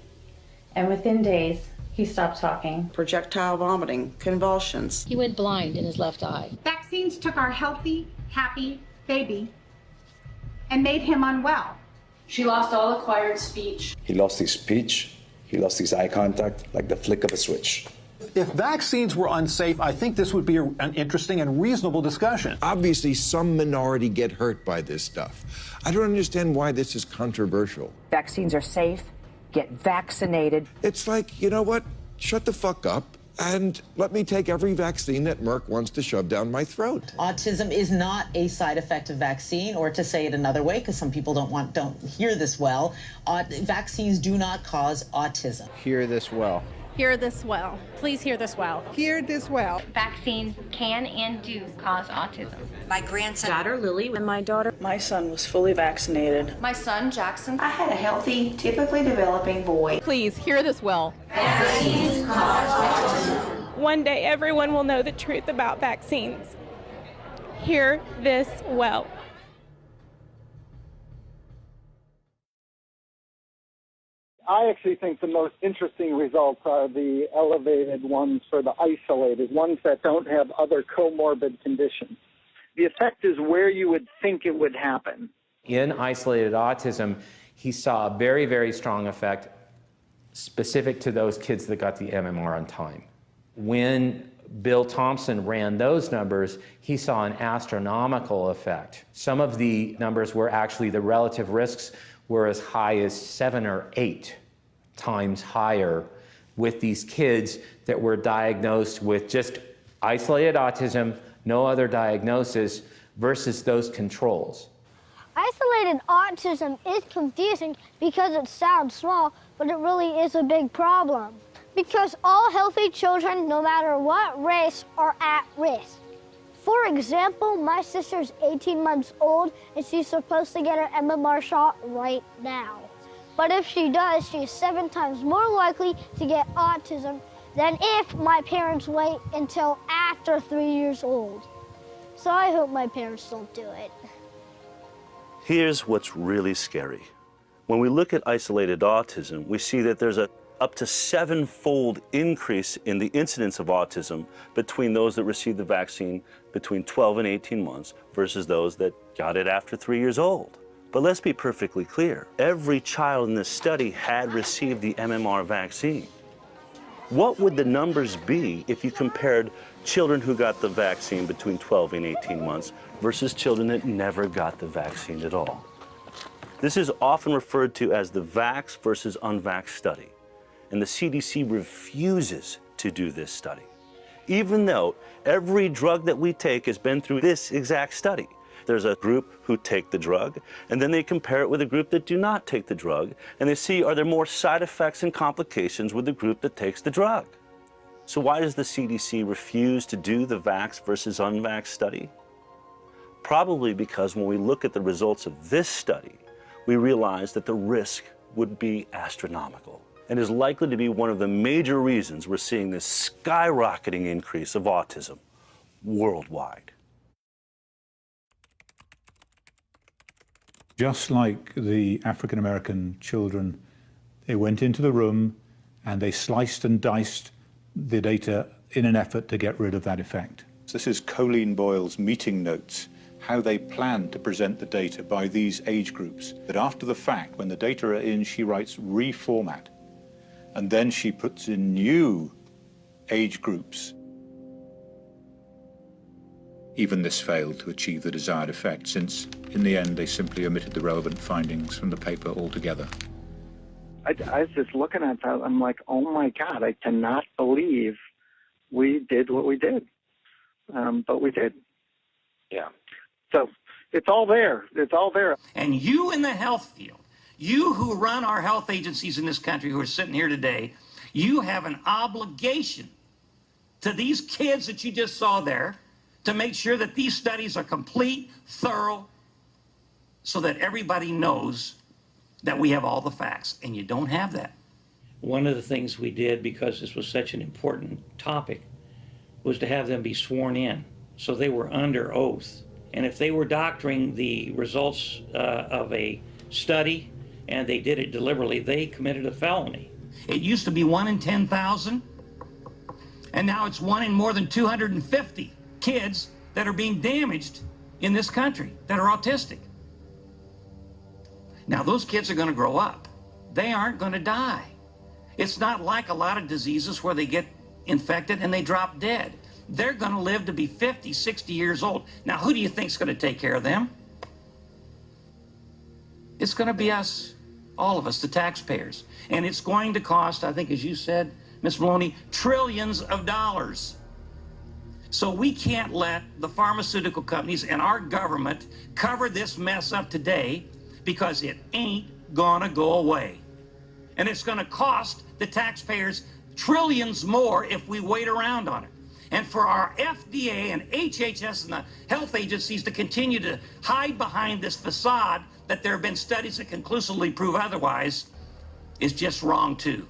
[SPEAKER 24] and within days, he stopped talking.
[SPEAKER 26] Projectile vomiting, convulsions.
[SPEAKER 27] He went blind in his left eye.
[SPEAKER 28] Vaccines took our healthy, happy baby and made him unwell.
[SPEAKER 24] She lost all acquired speech.
[SPEAKER 29] He lost his speech, he lost his eye contact, like the flick of a switch.
[SPEAKER 23] If vaccines were unsafe, I think this would be an interesting and reasonable discussion.
[SPEAKER 30] Obviously, some minority get hurt by this stuff. I don't understand why this is controversial.
[SPEAKER 31] Vaccines are safe. Get vaccinated.
[SPEAKER 30] It's like, you know what? Shut the fuck up and let me take every vaccine that Merck wants to shove down my throat.
[SPEAKER 32] Autism is not a side effect of vaccine, or to say it another way, because some people don't hear this well, vaccines do not cause autism.
[SPEAKER 33] Hear this well.
[SPEAKER 34] Hear this well. Please hear this well.
[SPEAKER 28] Hear this well.
[SPEAKER 34] Vaccines can and do cause autism.
[SPEAKER 35] My grandson, daughter Lily, and my daughter.
[SPEAKER 26] My son was fully vaccinated.
[SPEAKER 35] My son Jackson. I had a healthy, typically developing boy.
[SPEAKER 34] Please hear this well.
[SPEAKER 35] Vaccines cause autism.
[SPEAKER 34] One day everyone will know the truth about vaccines. Hear this well.
[SPEAKER 18] I actually think the most interesting results are the elevated ones for the isolated, ones that don't have other comorbid conditions. The effect is where you would think it would happen.
[SPEAKER 19] In isolated autism, he saw a very, very strong effect specific to those kids that got the MMR on time. When Bill Thompson ran those numbers, he saw an astronomical effect. Some of the numbers were actually, the relative risks were as high as 7 or 8 times higher with these kids that were diagnosed with just isolated autism, no other diagnosis, versus those controls.
[SPEAKER 10] Isolated autism is confusing because it sounds small, but it really is a big problem. Because all healthy children, no matter what race, are at risk. For example, my sister's 18 months old and she's supposed to get her MMR shot right now. But if she does, she's 7 times more likely to get autism than if my parents wait until after 3 years old. So I hope my parents don't do it.
[SPEAKER 1] Here's what's really scary. When we look at isolated autism, we see that there's a up to 7-fold increase in the incidence of autism between those that received the vaccine between 12 and 18 months versus those that got it after 3 years old. But let's be perfectly clear. Every child in this study had received the MMR vaccine. What would the numbers be if you compared children who got the vaccine between 12 and 18 months versus children that never got the vaccine at all? This is often referred to as the vax versus unvax study. And the CDC refuses to do this study, even though every drug that we take has been through this exact study. There's a group who take the drug, and then they compare it with a group that do not take the drug, and they see, are there more side effects and complications with the group that takes the drug? So why does the CDC refuse to do the vax versus unvax study? Probably because when we look at the results of this study, we realize that the risk would be astronomical, and is likely to be one of the major reasons we're seeing this skyrocketing increase of autism worldwide.
[SPEAKER 11] Just like the African American children, they went into the room and they sliced and diced the data in an effort to get rid of that effect. This is Colleen Boyle's meeting notes how they planned to present the data by these age groups. That after the fact, when the data are in, she writes reformat, and then she puts in new age groups. Even this failed to achieve the desired effect, since in the end they simply omitted the relevant findings from the paper altogether.
[SPEAKER 18] I was just looking at that, I'm like, oh my God, I cannot believe we did what we did. But we did.
[SPEAKER 2] Yeah.
[SPEAKER 18] So it's all there. It's all there.
[SPEAKER 3] And you in the health field, you who run our health agencies in this country who are sitting here today, you have an obligation to these kids that you just saw there to make sure that these studies are complete, thorough, so that everybody knows that we have all the facts, and you don't have that.
[SPEAKER 6] One of the things we did, because this was such an important topic, was to have them be sworn in. So they were under oath. And if they were doctoring the results of a study and they did it deliberately, they committed a felony.
[SPEAKER 3] It used to be 1 in 10,000, and now it's 1 in more than 250 kids that are being damaged in this country that are autistic. Now, those kids are going to grow up. They aren't going to die. It's not like a lot of diseases where they get infected and they drop dead. They're going to live to be 50, 60 years old. Now, who do you think is going to take care of them? It's going to be us, all of us, the taxpayers. And it's going to cost, I think, as you said, Ms. Maloney, trillions of dollars. So we can't let the pharmaceutical companies and our government cover this mess up today, because it ain't gonna go away. And it's gonna cost the taxpayers trillions more if we wait around on it. And for our FDA and HHS and the health agencies to continue to hide behind this facade that there have been studies that conclusively prove otherwise is just wrong too.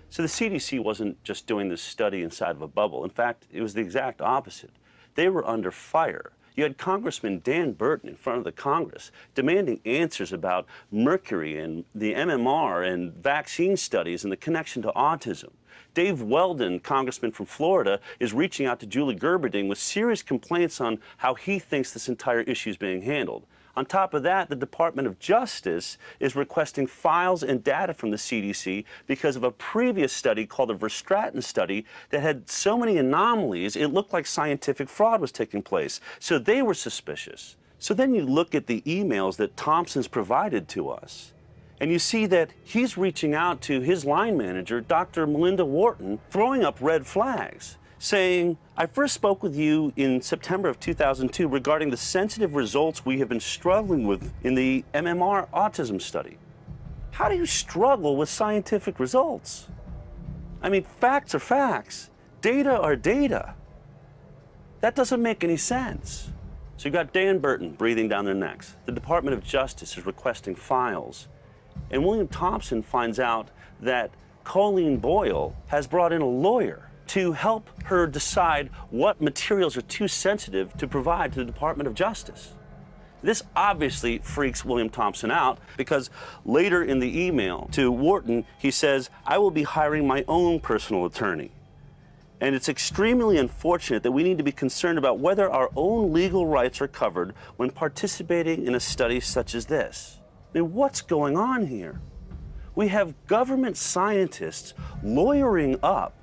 [SPEAKER 1] So the CDC wasn't just doing this study inside of a bubble. In fact, it was the exact opposite. They were under fire. You had Congressman Dan Burton in front of the Congress demanding answers about mercury and the MMR and vaccine studies and the connection to autism. Dave Weldon, congressman from Florida, is reaching out to Julie Gerberding with serious complaints on how he thinks this entire issue is being handled. On top of that, the Department of Justice is requesting files and data from the CDC because of a previous study called the Verstraeten study that had so many anomalies, it looked like scientific fraud was taking place. So they were suspicious. So then you look at the emails that Thompson's provided to us, and you see that he's reaching out to his line manager, Dr. Melinda Wharton, throwing up red flags, saying, I first spoke with you in September of 2002 regarding the sensitive results we have been struggling with in the MMR autism study. How do you struggle with scientific results? I mean, facts are facts. Data are data. That doesn't make any sense. So you've got Dan Burton breathing down their necks. The Department of Justice is requesting files. And William Thompson finds out that Colleen Boyle has brought in a lawyer to help her decide what materials are too sensitive to provide to the Department of Justice. This obviously freaks William Thompson out, because later in the email to Wharton, he says, I will be hiring my own personal attorney. And it's extremely unfortunate that we need to be concerned about whether our own legal rights are covered when participating in a study such as this. I mean, what's going on here? We have government scientists lawyering up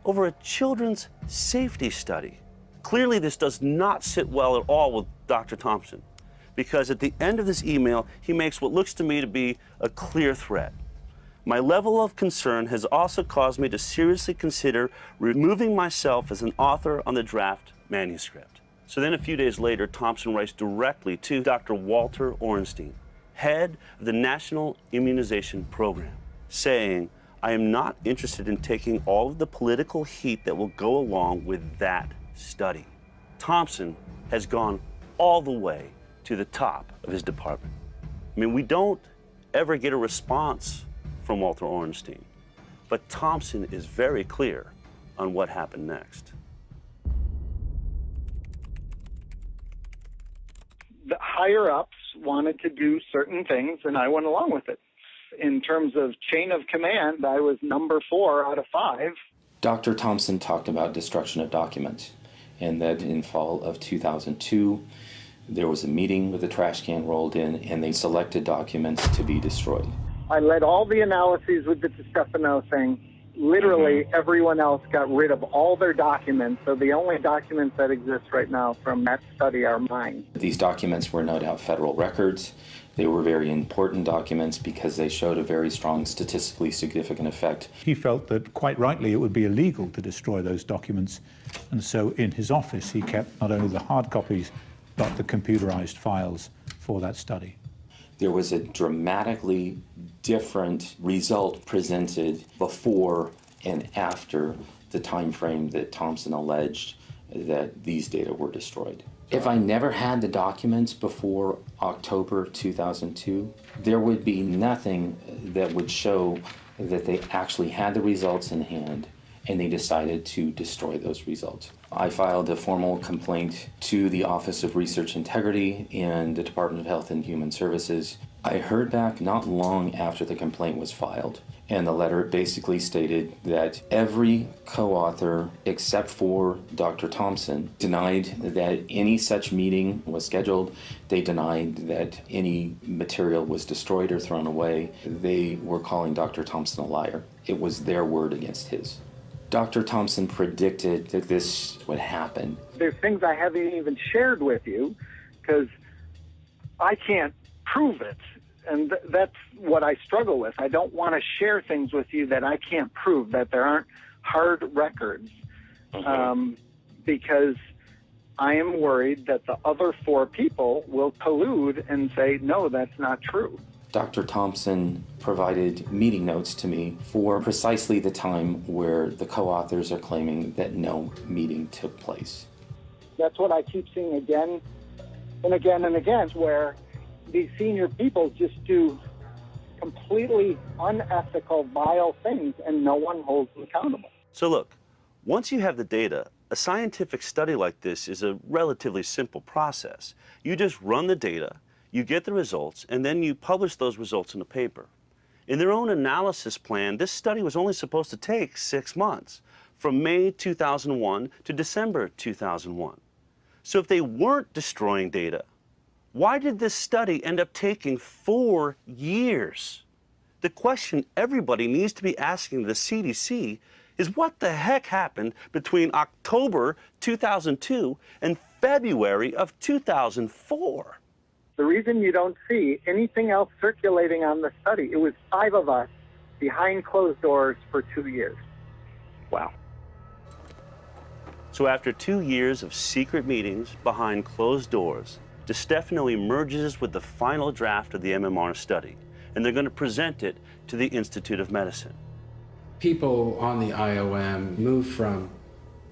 [SPEAKER 1] over a children's safety study. Clearly, this does not sit well at all with Dr. Thompson, because at the end of this email, he makes what looks to me to be a clear threat. My level of concern has also caused me to seriously consider removing myself as an author on the draft manuscript. So then a few days later, Thompson writes directly to Dr. Walter Orenstein, head of the National Immunization Program, saying, I am not interested in taking all of the political heat that will go along with that study. Thompson has gone all the way to the top of his department. I mean, we don't ever get a response from Walter Orenstein, but Thompson is very clear on what happened next.
[SPEAKER 18] The higher-ups wanted to do certain things, and I went along with it. In terms of chain of command, I was number 4 out of 5.
[SPEAKER 7] Dr. Thompson talked about destruction of documents, and that in fall of 2002,
[SPEAKER 19] There was a meeting with the trash can rolled in, and they selected documents to be destroyed.
[SPEAKER 18] I led all the analyses with the Stefano thing. Literally, everyone else got rid of all their documents, so the only documents that exist right now from that study are mine.
[SPEAKER 19] These documents were no doubt federal records. They were very important documents because they showed a very strong statistically significant effect.
[SPEAKER 11] He felt that, quite rightly, it would be illegal to destroy those documents, and so in his office he kept not only the hard copies, but the computerized files for that study.
[SPEAKER 19] There was a dramatically different result presented before and after the time frame that Thompson alleged that these data were destroyed. If I never had the documents before October 2002, there would be nothing that would show that they actually had the results in hand and they decided to destroy those results. I filed a formal complaint to the Office of Research Integrity in the Department of Health and Human Services. I heard back not long after the complaint was filed, and the letter basically stated that every co-author except for Dr. Thompson denied that any such meeting was scheduled. They denied that any material was destroyed or thrown away. They were calling Dr. Thompson a liar. It was their word against his. Dr. Thompson predicted that this would happen.
[SPEAKER 18] There's things I haven't even shared with you because I can't prove it. And that's what I struggle with. I don't want to share things with you that I can't prove, that there aren't hard records, because I am worried that the other 4 people will collude and say, no, that's not true.
[SPEAKER 19] Dr. Thompson provided meeting notes to me for precisely the time where the co-authors are claiming that no meeting took place.
[SPEAKER 18] That's what I keep seeing again and again and again, where these senior people just do completely unethical, vile things, and no one holds them accountable.
[SPEAKER 1] So look, once you have the data, a scientific study like this is a relatively simple process. You just run the data, you get the results, and then you publish those results in a paper. In their own analysis plan, this study was only supposed to take 6 months, from May 2001 to December 2001. So if they weren't destroying data, why did this study end up taking 4 years? The question everybody needs to be asking the CDC is what the heck happened between October 2002 and February of 2004?
[SPEAKER 18] The reason you don't see anything else circulating on the study, it was 5 of us behind closed doors for 2 years.
[SPEAKER 1] Wow. So after 2 years of secret meetings behind closed doors, DiStefano emerges with the final draft of the MMR study, and they're going to present it to the Institute of Medicine.
[SPEAKER 2] People on the IOM move from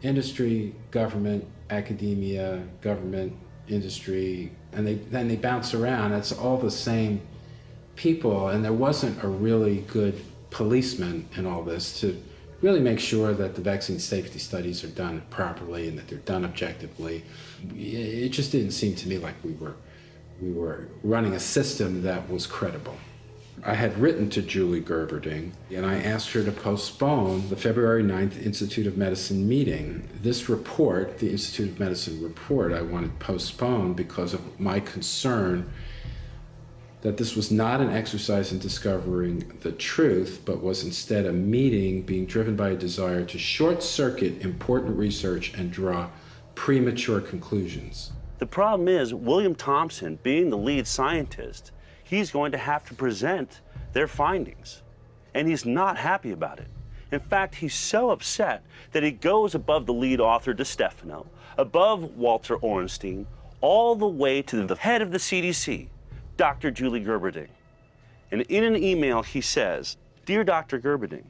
[SPEAKER 2] industry, government, academia, government, industry, and then they bounce around. It's all the same people, and there wasn't a really good policeman in all this to really make sure that the vaccine safety studies are done properly and that they're done objectively. It just didn't seem to me like we were running a system that was credible. I had written to Julie Gerberding, and I asked her to postpone the February 9th Institute of Medicine meeting. This report, the Institute of Medicine report, I wanted postponed because of my concern that this was not an exercise in discovering the truth, but was instead a meeting being driven by a desire to short-circuit important research and draw premature conclusions.
[SPEAKER 1] The problem is, William Thompson, being the lead scientist, he's going to have to present their findings, and he's not happy about it. In fact, he's so upset that he goes above the lead author, DiStefano, above Walter Orenstein, all the way to the head of the CDC, Dr. Julie Gerberding. And in an email, he says, "Dear Dr. Gerberding,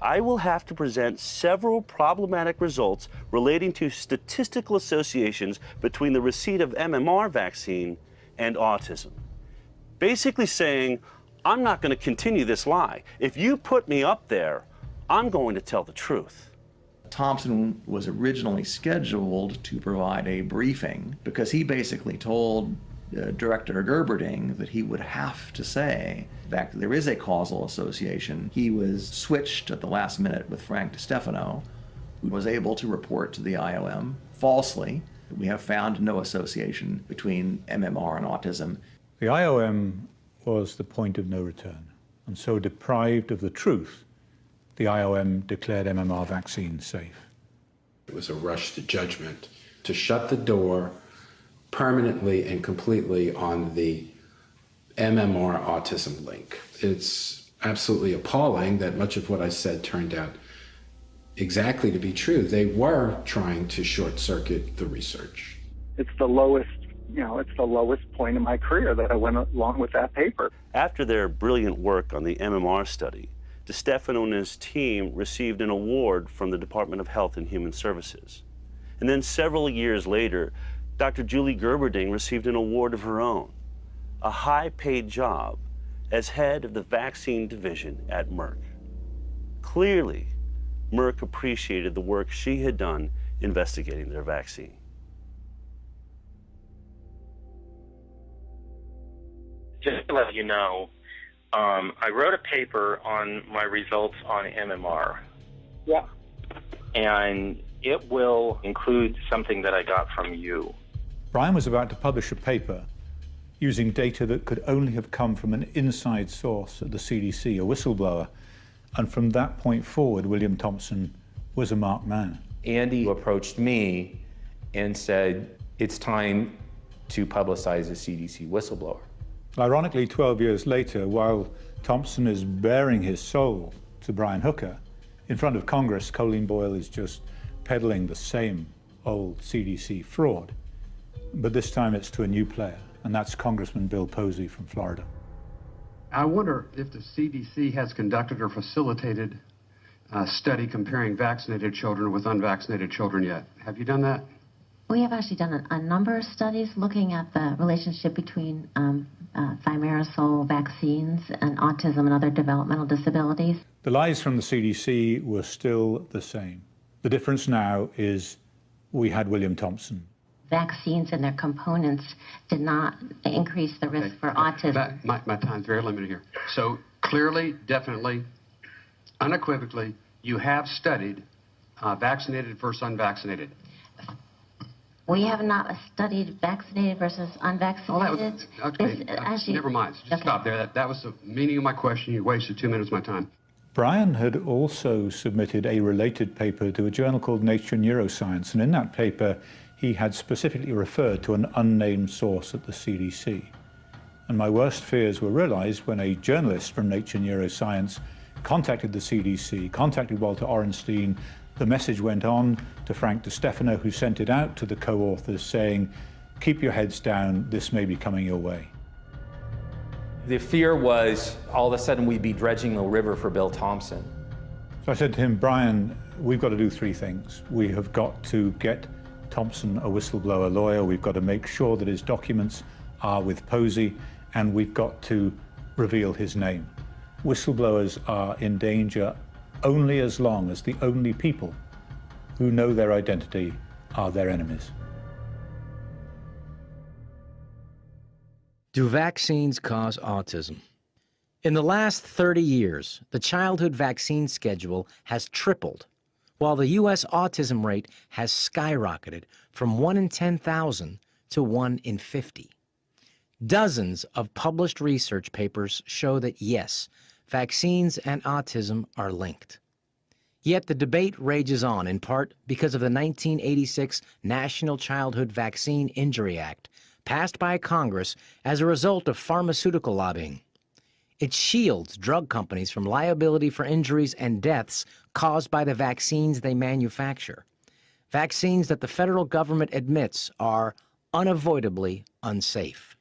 [SPEAKER 1] I will have to present several problematic results relating to statistical associations between the receipt of MMR vaccine and autism." Basically saying, I'm not going to continue this lie. If you put me up there, I'm going to tell the truth.
[SPEAKER 4] Thompson was originally scheduled to provide a briefing because he basically told Director Gerberding that he would have to say that there is a causal association. He was switched at the last minute with Frank DiStefano, who was able to report to the IOM falsely We have found no association between MMR and autism.
[SPEAKER 11] The IOM was the point of no return, and so deprived of the truth, the IOM declared MMR vaccine safe.
[SPEAKER 2] It was a rush to judgment to shut the door permanently and completely on the MMR autism link. It's absolutely appalling that much of what I said turned out exactly to be true. They were trying to short circuit the research.
[SPEAKER 18] It's the lowest, it's the lowest point in my career that I went along with that paper.
[SPEAKER 1] After their brilliant work on the MMR study, DiStefano and his team received an award from the Department of Health and Human Services. And then several years later, Dr. Julie Gerberding received an award of her own, a high-paid job as head of the vaccine division at Merck. Clearly, Merck appreciated the work she had done investigating their vaccine.
[SPEAKER 5] Just to let you know, I wrote a paper on my results on MMR.
[SPEAKER 18] Yeah.
[SPEAKER 5] And it will include something that I got from you.
[SPEAKER 11] Brian was about to publish a paper using data that could only have come from an inside source at the CDC, a whistleblower. And from that point forward, William Thompson was a marked man.
[SPEAKER 19] Andy approached me and said, it's time to publicize a CDC whistleblower.
[SPEAKER 11] Ironically, 12 years later, while Thompson is bearing his soul to Brian Hooker, in front of Congress, Colleen Boyle is just peddling the same old CDC fraud. But this time it's to a new player, and that's Congressman Bill Posey from Florida.
[SPEAKER 7] I wonder if the CDC has conducted or facilitated a study comparing vaccinated children with unvaccinated children yet. Have you done that?
[SPEAKER 27] We have actually done a number of studies looking at the relationship between thimerosal vaccines and autism and other developmental disabilities.
[SPEAKER 11] The lies from the CDC were still the same. The difference now is we had William Thompson.
[SPEAKER 27] Vaccines and their components did not increase the risk for autism.
[SPEAKER 7] My time's very limited here. So clearly, definitely, unequivocally, you have studied vaccinated versus unvaccinated.
[SPEAKER 27] We have not studied vaccinated versus unvaccinated.
[SPEAKER 7] Oh, okay. Never mind. Just stop there. That was the meaning of my question. You wasted 2 minutes of my time.
[SPEAKER 11] Brian had also submitted a related paper to a journal called Nature Neuroscience, and in that paper, he had specifically referred to an unnamed source at the CDC. And my worst fears were realized when a journalist from Nature Neuroscience contacted the CDC, contacted Walter Orenstein. The message went on to Frank DiStefano, who sent it out to the co-authors saying, keep your heads down, this may be coming your way.
[SPEAKER 19] The fear was all of a sudden we'd be dredging the river for Bill Thompson.
[SPEAKER 11] So I said to him, Brian, we've got to do three things. We have got to get Thompson a whistleblower lawyer, we've got to make sure that his documents are with Posey, and we've got to reveal his name. Whistleblowers are in danger only as long as the only people who know their identity are their enemies.
[SPEAKER 8] Do vaccines cause autism? In the last 30 years, the childhood vaccine schedule has tripled, while the U.S. autism rate has skyrocketed from 1 in 10,000 to 1 in 50. Dozens of published research papers show that, yes, vaccines and autism are linked. Yet the debate rages on, in part because of the 1986 National Childhood Vaccine Injury Act, passed by Congress as a result of pharmaceutical lobbying. It shields drug companies from liability for injuries and deaths caused by the vaccines they manufacture. Vaccines that the federal government admits are unavoidably unsafe.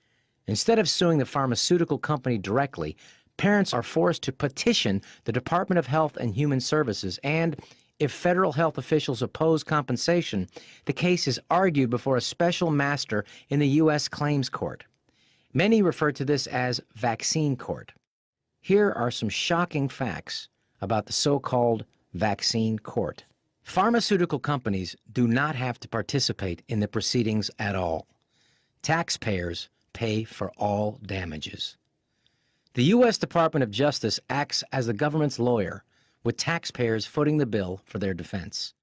[SPEAKER 8] Instead of suing the pharmaceutical company directly, parents are forced to petition the Department of Health and Human Services, and if federal health officials oppose compensation, the case is argued before a special master in the U.S. Claims Court. Many refer to this as vaccine court. Here are some shocking facts about the so-called vaccine court. Pharmaceutical companies do not have to participate in the proceedings at all. Taxpayers pay for all damages. The U.S. Department of Justice acts as the government's lawyer, with taxpayers footing the bill for their defense.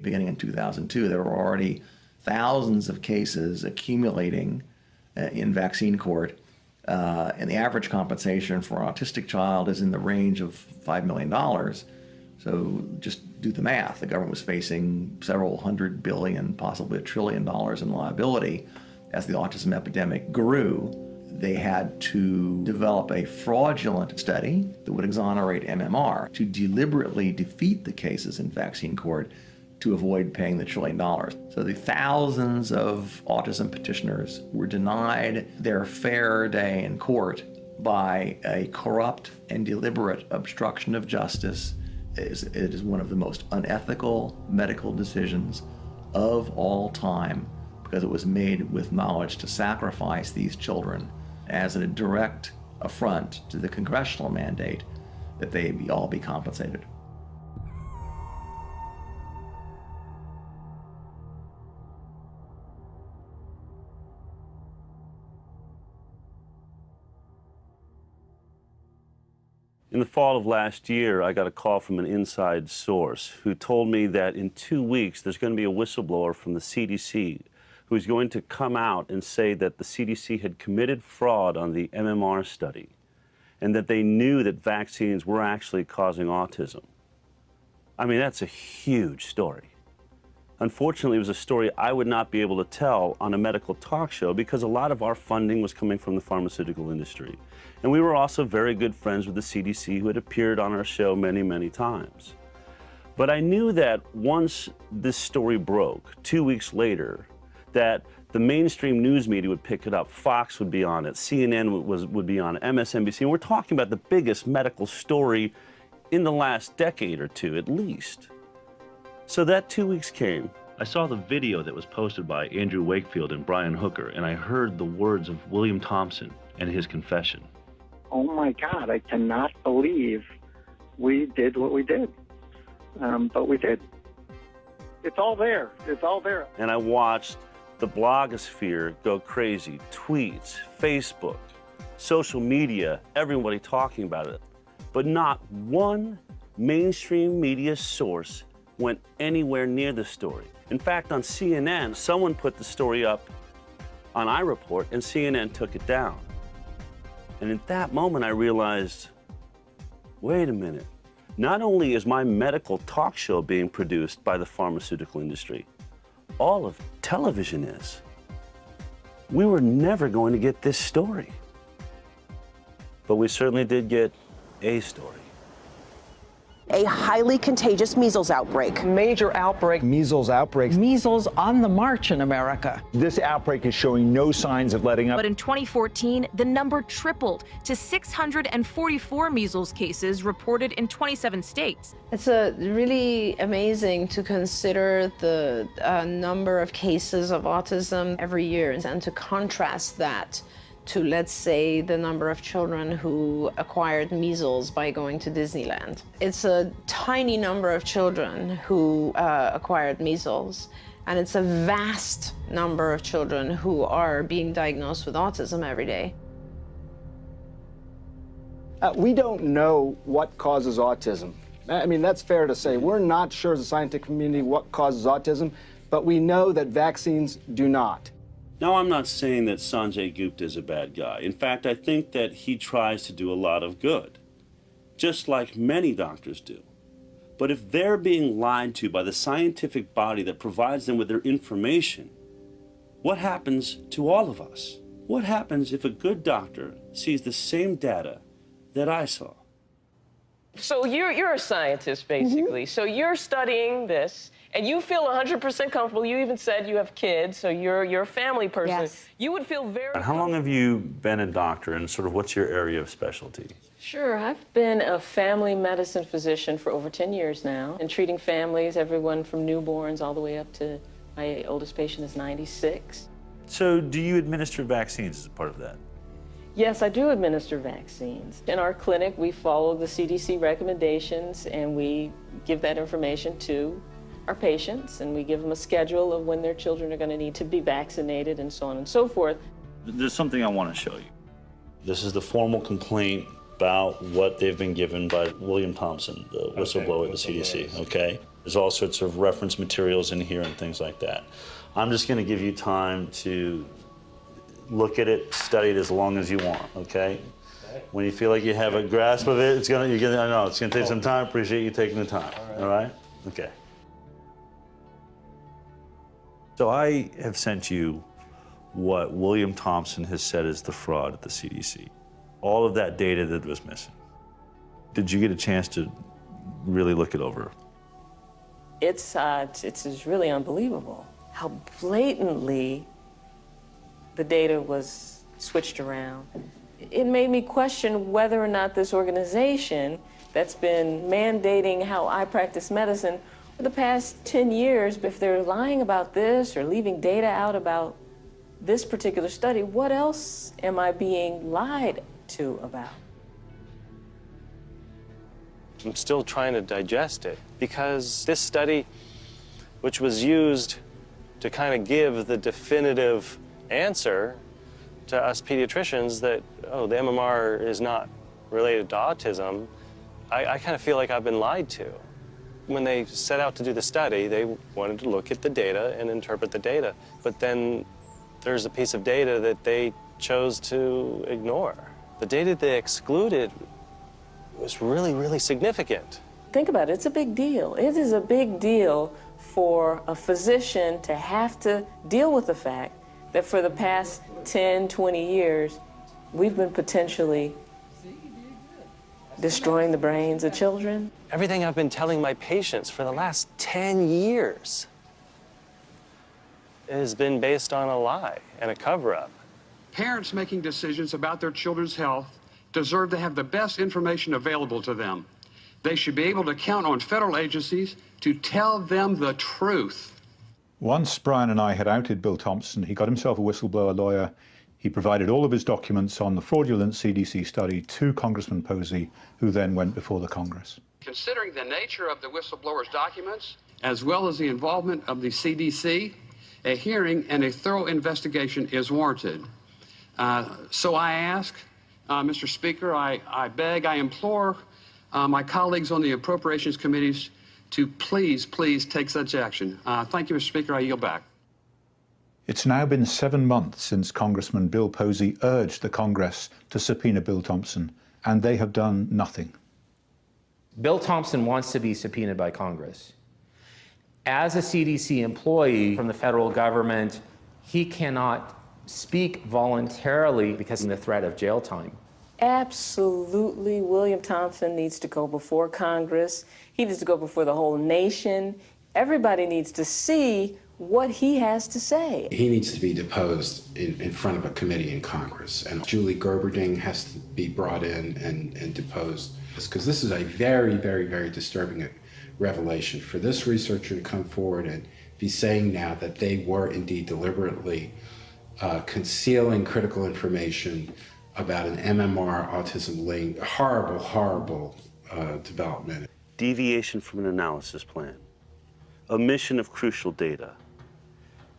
[SPEAKER 4] Beginning in 2002, there were already thousands of cases accumulating in vaccine court, and the average compensation for an autistic child is in the range of $5 million. So just do the math. The government was facing several $100 billion, possibly $1 trillion in liability as the autism epidemic grew. They had to develop a fraudulent study that would exonerate MMR to deliberately defeat the cases in vaccine court to avoid paying the $1 trillion. So the thousands of autism petitioners were denied their fair day in court by a corrupt and deliberate obstruction of justice. It is one of the most unethical medical decisions of all time, because it was made with knowledge to sacrifice these children as a direct affront to the congressional mandate that they all be compensated.
[SPEAKER 1] In the fall of last year, I got a call from an inside source who told me that in 2 weeks there's going to be a whistleblower from the CDC who's going to come out and say that the CDC had committed fraud on the MMR study and that they knew that vaccines were actually causing autism. I mean, that's a huge story. Unfortunately, it was a story I would not be able to tell on a medical talk show because a lot of our funding was coming from the pharmaceutical industry. And we were also very good friends with the CDC, who had appeared on our show many, many times. But I knew that once this story broke, 2 weeks later, that the mainstream news media would pick it up. Fox would be on it, CNN would be on it, MSNBC. And we're talking about the biggest medical story in the last decade or two, at least. So that 2 weeks came. I saw the video that was posted by Andrew Wakefield and Brian Hooker, and I heard the words of William Thompson and his confession.
[SPEAKER 18] Oh my God, I cannot believe we did what we did. But we did. It's all there. It's all there.
[SPEAKER 1] And I watched the blogosphere go crazy. Tweets, Facebook, social media, everybody talking about it. But not one mainstream media source went anywhere near the story. In fact, on CNN, someone put the story up on iReport and CNN took it down. And at that moment, I realized, wait a minute. Not only is my medical talk show being produced by the pharmaceutical industry, all of television is. We were never going to get this story. But we certainly did get a story.
[SPEAKER 31] A highly contagious measles outbreak.
[SPEAKER 9] Major outbreak.
[SPEAKER 12] Measles outbreaks.
[SPEAKER 9] Measles on the march in America.
[SPEAKER 12] This outbreak is showing no signs of letting up.
[SPEAKER 13] But in 2014, the number tripled to 644 measles cases reported in 27 states.
[SPEAKER 14] It's really amazing to consider the number of cases of autism every year and to contrast that to, let's say, the number of children who acquired measles by going to Disneyland. It's a tiny number of children who acquired measles, and it's a vast number of children who are being diagnosed with autism every day.
[SPEAKER 15] We don't know what causes autism. I mean, that's fair to say. We're not sure as a scientific community what causes autism, but we know that vaccines do not.
[SPEAKER 1] Now, I'm not saying that Sanjay Gupta is a bad guy. In fact, I think that he tries to do a lot of good, just like many doctors do. But if they're being lied to by the scientific body that provides them with their information, what happens to all of us? What happens if a good doctor sees the same data that I saw?
[SPEAKER 16] So you're a scientist, basically. So you're studying this, and you feel 100% comfortable. You even said you have kids, so you're a family person.
[SPEAKER 14] Yes.
[SPEAKER 16] You would feel very
[SPEAKER 1] How long have you been a doctor, and sort of what's your area of specialty?
[SPEAKER 16] Sure. I've been a family medicine physician for over 10 years now, and treating families, everyone from newborns all the way up to my oldest patient is 96.
[SPEAKER 1] So do you administer vaccines as a part of that?
[SPEAKER 16] Yes, I do administer vaccines. In our clinic, we follow the CDC recommendations, and we give that information to our patients, and we give them a schedule of when their children are going to need to be vaccinated and so on and so forth.
[SPEAKER 1] There's something I want to show you. This is the formal complaint about what they've been given by William Thompson, the whistleblower at the CDC, okay? There's all sorts of reference materials in here and things like that. I'm just going to give you time to look at it, study it as long as you want, okay? When you feel like you have a grasp of it, I know it's going to take some time. Appreciate you taking the time, all right? Okay. So I have sent you what William Thompson has said is the fraud at the CDC. All of that data that was missing. Did you get a chance to really look it over?
[SPEAKER 16] It's really unbelievable how blatantly the data was switched around. It made me question whether or not this organization that's been mandating how I practice medicine for the past 10 years, if they're lying about this or leaving data out about this particular study, what else am I being lied to about?
[SPEAKER 17] I'm still trying to digest it because this study, which was used to kind of give the definitive answer to us pediatricians that, oh, the MMR is not related to autism, I kind of feel like I've been lied to. When they set out to do the study, they wanted to look at the data and interpret the data. But then there's a piece of data that they chose to ignore. The data they excluded was really, really significant.
[SPEAKER 16] Think about it, it's a big deal. It is a big deal for a physician to have to deal with the fact that for the past 10, 20 years, we've been potentially destroying the brains of children.
[SPEAKER 17] Everything I've been telling my patients for the last 10 years has been based on a lie and a cover-up.
[SPEAKER 7] Parents making decisions about their children's health deserve to have the best information available to them. They should be able to count on federal agencies to tell them the truth.
[SPEAKER 11] Once Brian and I had outed Bill Thompson, he got himself a whistleblower lawyer. He provided all of his documents on the fraudulent CDC study to Congressman Posey, who then went before the Congress.
[SPEAKER 7] Considering the nature of the whistleblower's documents, as well as the involvement of the CDC, a hearing and a thorough investigation is warranted. So I ask, Mr. Speaker, I beg, I implore my colleagues on the appropriations committees to please take such action. Thank you, Mr. Speaker. I yield back.
[SPEAKER 11] It's now been 7 months since Congressman Bill Posey urged the Congress to subpoena Bill Thompson, and they have done nothing.
[SPEAKER 19] Bill Thompson wants to be subpoenaed by Congress. As a CDC employee from the federal government, he cannot speak voluntarily because of the threat of jail time.
[SPEAKER 16] Absolutely, William Thompson needs to go before Congress. He needs to go before the whole nation. Everybody needs to see what he has to say.
[SPEAKER 2] He needs to be deposed in front of a committee in Congress, and Julie Gerberding has to be brought in and deposed, because this is a very, very, very disturbing revelation for this researcher to come forward and be saying now that they were indeed deliberately concealing critical information about an MMR autism link. Horrible, horrible development.
[SPEAKER 1] Deviation from an analysis plan, omission of crucial data,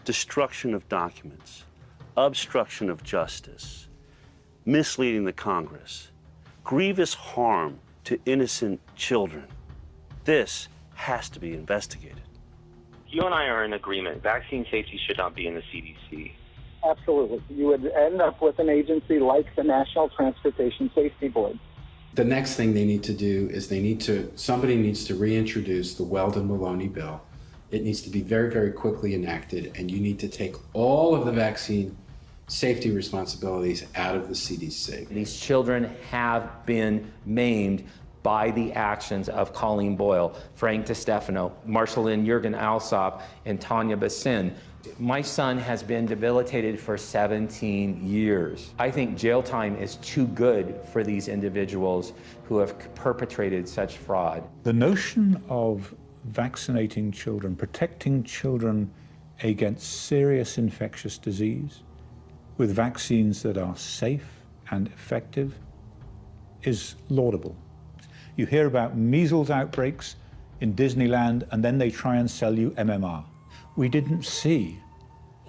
[SPEAKER 1] destruction of documents, obstruction of justice, misleading the Congress, grievous harm to innocent children. This has to be investigated.
[SPEAKER 5] You and I are in agreement. Vaccine safety should not be in the CDC.
[SPEAKER 18] Absolutely. You would end up with an agency like the National Transportation Safety Board.
[SPEAKER 2] The next thing they need to do is somebody needs to reintroduce the Weldon-Maloney bill. It needs to be very, very quickly enacted, and you need to take all of the vaccine safety responsibilities out of the CDC.
[SPEAKER 19] These children have been maimed by the actions of Colleen Boyle, Frank DiStefano, Marceline Jürgen Alsop, and Tanya Bassin. My son has been debilitated for 17 years. I think jail time is too good for these individuals who have perpetrated such fraud.
[SPEAKER 11] The notion of vaccinating children, protecting children against serious infectious disease with vaccines that are safe and effective is laudable. You hear about measles outbreaks in Disneyland, and then they try and sell you MMR. We didn't see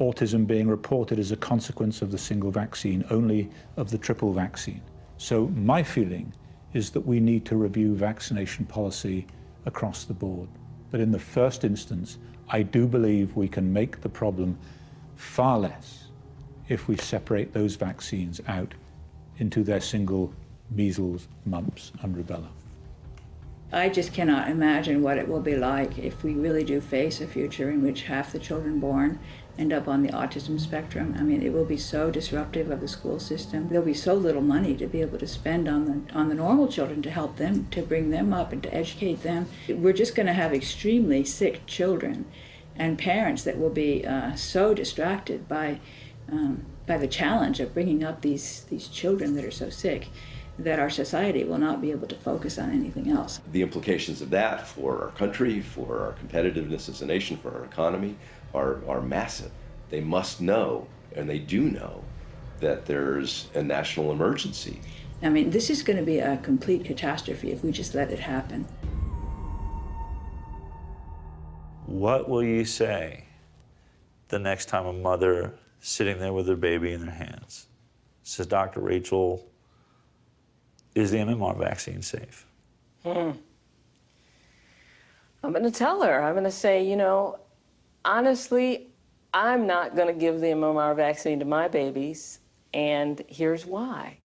[SPEAKER 11] autism being reported as a consequence of the single vaccine, only of the triple vaccine. So my feeling is that we need to review vaccination policy across the board. But in the first instance, I do believe we can make the problem far less if we separate those vaccines out into their single measles, mumps, and rubella.
[SPEAKER 10] I just cannot imagine what it will be like if we really do face a future in which half the children born end up on the autism spectrum. I mean, it will be so disruptive of the school system. There'll be so little money to be able to spend on the normal children to help them, to bring them up and to educate them. We're just going to have extremely sick children and parents that will be so distracted by the challenge of bringing up these children that are so sick that our society will not be able to focus on anything else.
[SPEAKER 20] The implications of that for our country, for our competitiveness as a nation, for our economy are massive. They must know, and they do know, that there's a national emergency.
[SPEAKER 10] I mean, this is going to be a complete catastrophe if we just let it happen.
[SPEAKER 21] What will you say the next time a mother sitting there with her baby in their hands says, Dr. Rachel, is the MMR vaccine safe?
[SPEAKER 16] I'm going to tell her. I'm going to say, you know, honestly, I'm not going to give the MMR vaccine to my babies, and here's why.